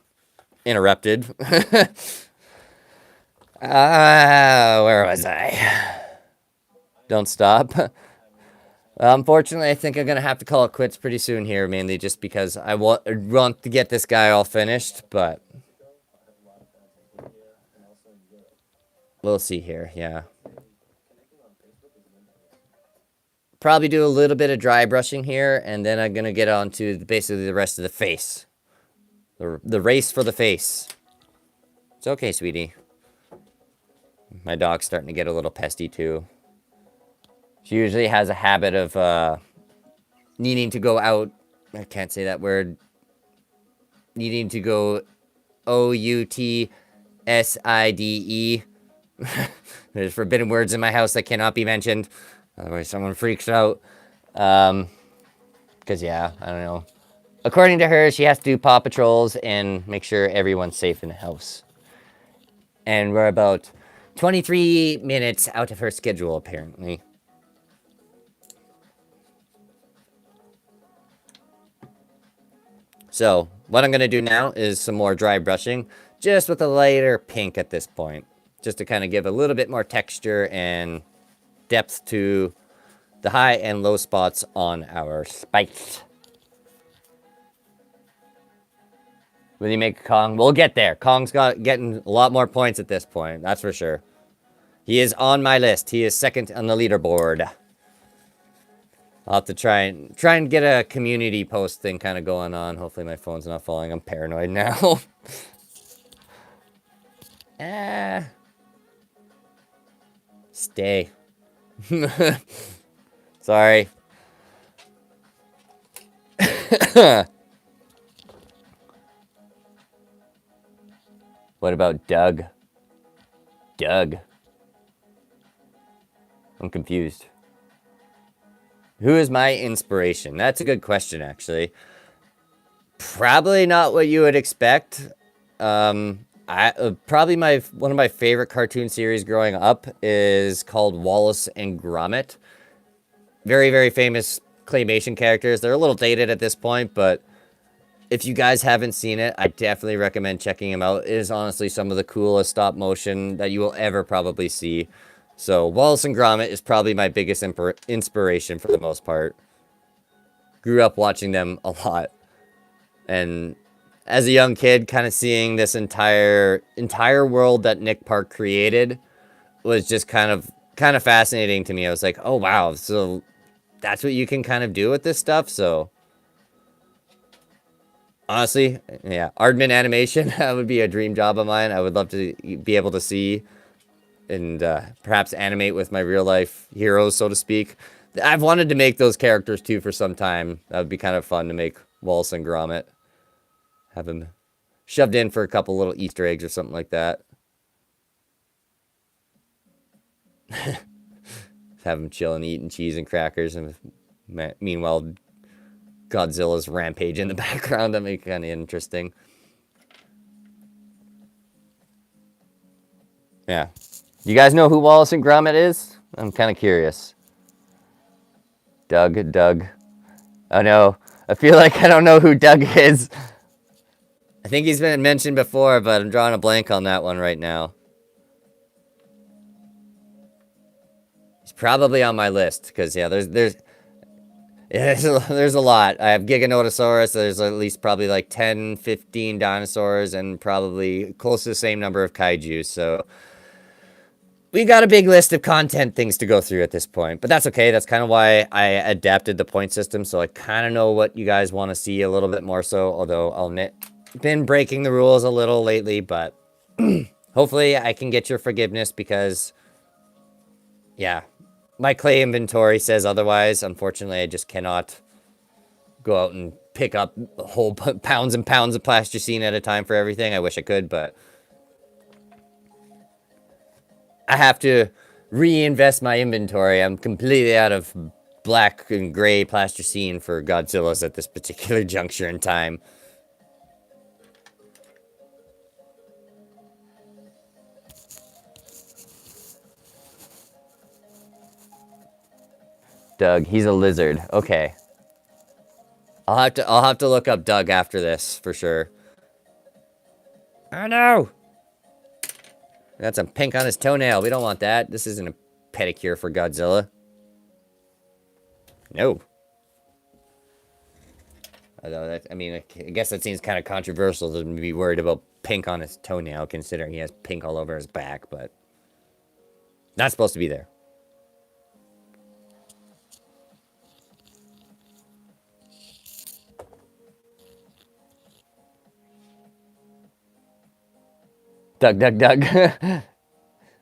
interrupted. Where was I? Don't stop. Unfortunately, I think I'm going to have to call it quits pretty soon here, mainly just because I want to get this guy all finished, but we'll see here, yeah. Probably do a little bit of dry brushing here, and then I'm going to get on to basically the rest of the face. The race for the face. It's okay, sweetie. My dog's starting to get a little pesty, too. She usually has a habit of needing to go out. I can't say that word. Needing to go outside. There's forbidden words in my house that cannot be mentioned. Otherwise, someone freaks out. Because, yeah, I don't know. According to her, she has to do paw patrols and make sure everyone's safe in the house. And we're about 23 minutes out of her schedule, apparently. So, what I'm going to do now is some more dry brushing, just with a lighter pink at this point. Just to kind of give a little bit more texture and depth to the high and low spots on our spikes. Will you make Kong? We'll get there. Kong's getting a lot more points at this point, that's for sure. He is on my list. He is second on the leaderboard. I'll have to try and get a community post thing kind of going on. Hopefully my phone's not falling. I'm paranoid now. Stay. Sorry. What about Doug? Doug. I'm confused. Who is my inspiration? That's a good question, actually. Probably not what you would expect. Probably one of my favorite cartoon series growing up is called Wallace and Gromit. Very, very famous claymation characters. They're a little dated at this point, but if you guys haven't seen it, I definitely recommend checking them out. It is honestly some of the coolest stop motion that you will ever probably see. So Wallace and Gromit is probably my biggest inspiration for the most part. Grew up watching them a lot. And as a young kid, kind of seeing this entire world that Nick Park created was just kind of fascinating to me. I was like, oh wow, so that's what you can kind of do with this stuff. So honestly, yeah, Aardman animation, that would be a dream job of mine. I would love to be able to see and perhaps animate with my real life heroes, so to speak. I've wanted to make those characters too for some time. That would be kind of fun to make Wallace and Gromit. Have him shoved in for a couple little Easter eggs or something like that. Have him chilling, eating cheese and crackers, and meanwhile, Godzilla's rampage in the background. That make it kind of interesting. Yeah. You guys know who Wallace and Gromit is? I'm kind of curious. Doug. Oh no. I feel like I don't know who Doug is. I think he's been mentioned before, but I'm drawing a blank on that one right now. He's probably on my list, because yeah, there's a lot. I have Giganotosaurus. There's at least probably like 10, 15 dinosaurs, and probably close to the same number of kaiju, so we got a big list of content things to go through at this point, but that's okay. That's kind of why I adapted the point system, so I kind of know what you guys want to see a little bit more so, although I'll admit, been breaking the rules a little lately, but hopefully I can get your forgiveness because, yeah, my clay inventory says otherwise. Unfortunately, I just cannot go out and pick up whole pounds and pounds of plasticine at a time for everything. I wish I could, but I have to reinvest my inventory. I'm completely out of black and gray plasticine for Godzillas at this particular juncture in time. Doug, he's a lizard. Okay. I'll have to look up Doug after this for sure. Oh no! Got some pink on his toenail. We don't want that. This isn't a pedicure for Godzilla. No. Although that, I mean, I guess that seems kind of controversial to be worried about pink on his toenail, considering he has pink all over his back, but not supposed to be there. Doug.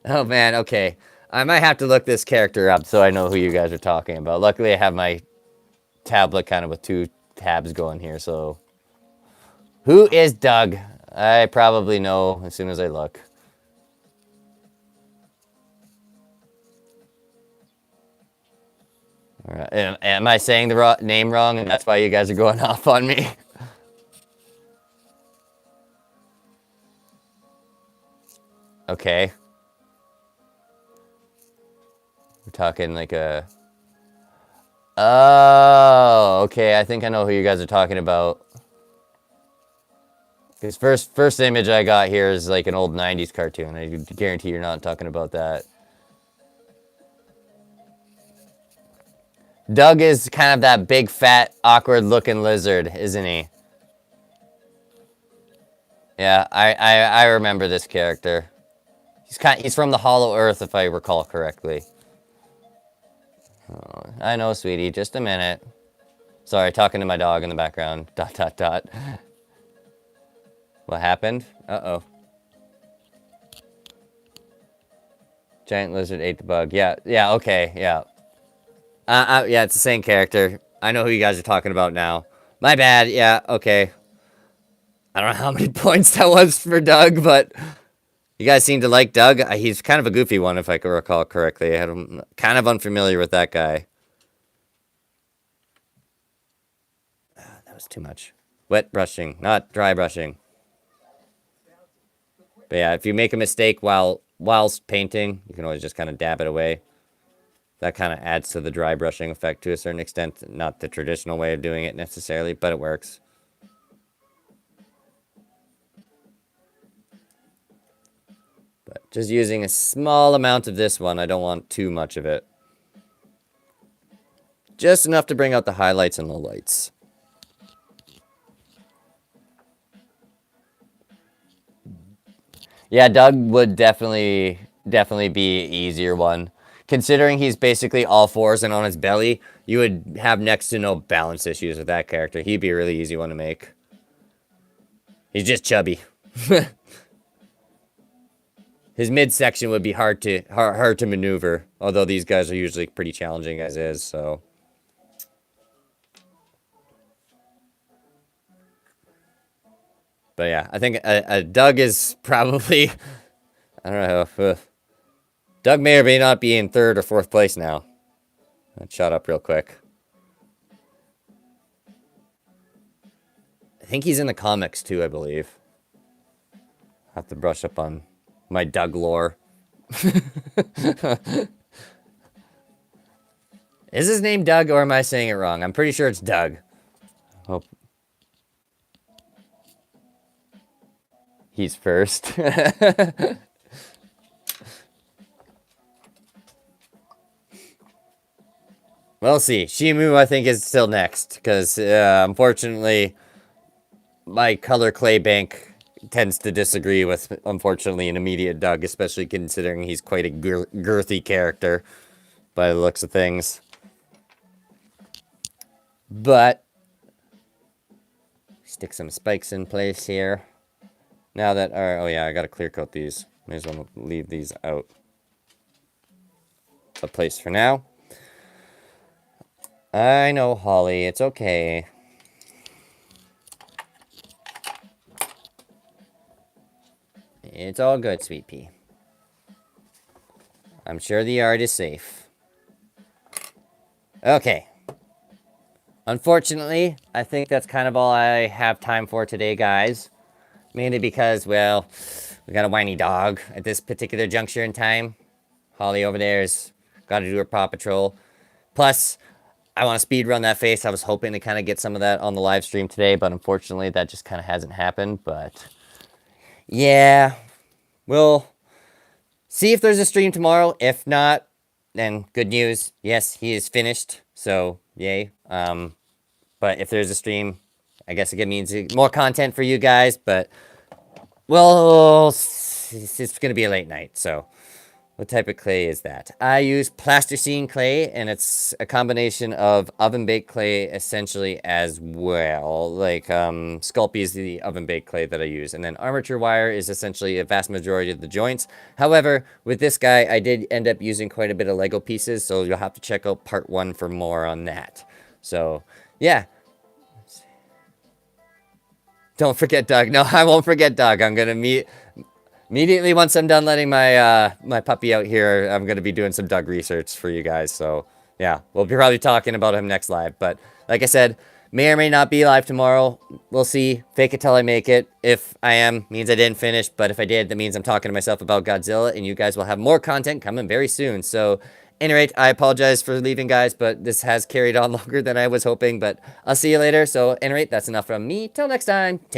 Oh man, okay. I might have to look this character up so I know who you guys are talking about. Luckily, I have my tablet kind of with two tabs going here, so. Who is Doug? I probably know as soon as I look. All right. Am I saying the name wrong and that's why you guys are going off on me? Okay. We're talking like a... Oh, okay. I think I know who you guys are talking about. Because first image I got here is like an old 90s cartoon. I guarantee you're not talking about that. Doug is kind of that big, fat, awkward-looking lizard, isn't he? Yeah, I remember this character. He's from the Hollow Earth, if I recall correctly. Oh, I know, sweetie. Just a minute. Sorry, talking to my dog in the background. ... What happened? Uh-oh. Giant lizard ate the bug. Yeah, okay, yeah. Yeah, it's the same character. I know who you guys are talking about now. My bad, yeah, okay. I don't know how many points that was for Doug, but You guys seem to like Doug. He's kind of a goofy one, if I can recall correctly. I'm kind of unfamiliar with that guy. That was too much. Wet brushing, not dry brushing. But yeah, if you make a mistake whilst painting, you can always just kind of dab it away. That kind of adds to the dry brushing effect to a certain extent. Not the traditional way of doing it necessarily, but it works. But just using a small amount of this one, I don't want too much of it. Just enough to bring out the highlights and lowlights. Yeah, Doug would definitely be an easier one. Considering he's basically all fours and on his belly, you would have next to no balance issues with that character. He'd be a really easy one to make. He's just chubby. His midsection would be hard to maneuver, although these guys are usually pretty challenging as is, so. But yeah, I think Doug is probably, I don't know, Doug may or may not be in 3rd or 4th place now. Let's shut up real quick. I think he's in the comics too, I believe. I'll have to brush up on my Doug lore. Is his name Doug, or am I saying it wrong? I'm pretty sure it's Doug. Oh. He's first. We'll see. Shimu, I think, is still next, because unfortunately, my color clay bank tends to disagree with, unfortunately, an immediate Doug, especially considering he's quite a girthy character by the looks of things. But stick some spikes in place here. Now that our, oh yeah, I gotta clear coat these. May as well leave these out of place for now. I know, Holly, it's okay. It's all good, Sweet Pea. I'm sure the yard is safe. Okay. Unfortunately, I think that's kind of all I have time for today, guys. Mainly because, well, we got a whiny dog at this particular juncture in time. Holly over there's got to do her Paw Patrol. Plus, I want to speed run that face. I was hoping to kind of get some of that on the live stream today, but unfortunately, that just kind of hasn't happened. But yeah, we'll see if there's a stream tomorrow. If not, then good news. Yes, he is finished. So yay. But if there's a stream, I guess it means more content for you guys. But well, it's gonna be a late night. So what type of clay is that? I use plasticine clay, and it's a combination of oven-baked clay essentially as well. Like, Sculpey is the oven-baked clay that I use. And then armature wire is essentially a vast majority of the joints. However, with this guy, I did end up using quite a bit of Lego pieces, so you'll have to check out part 1 for more on that. So, yeah. Don't forget Doug. No, I won't forget Doug. I'm going to immediately, once I'm done letting my my puppy out here, I'm going to be doing some Doug research for you guys. So, yeah, we'll be probably talking about him next live. But, like I said, may or may not be live tomorrow. We'll see. Fake it till I make it. If I am, means I didn't finish. But if I did, that means I'm talking to myself about Godzilla. And you guys will have more content coming very soon. So, at any rate, I apologize for leaving, guys. But this has carried on longer than I was hoping. But I'll see you later. So, at any rate, that's enough from me. Till next time. Take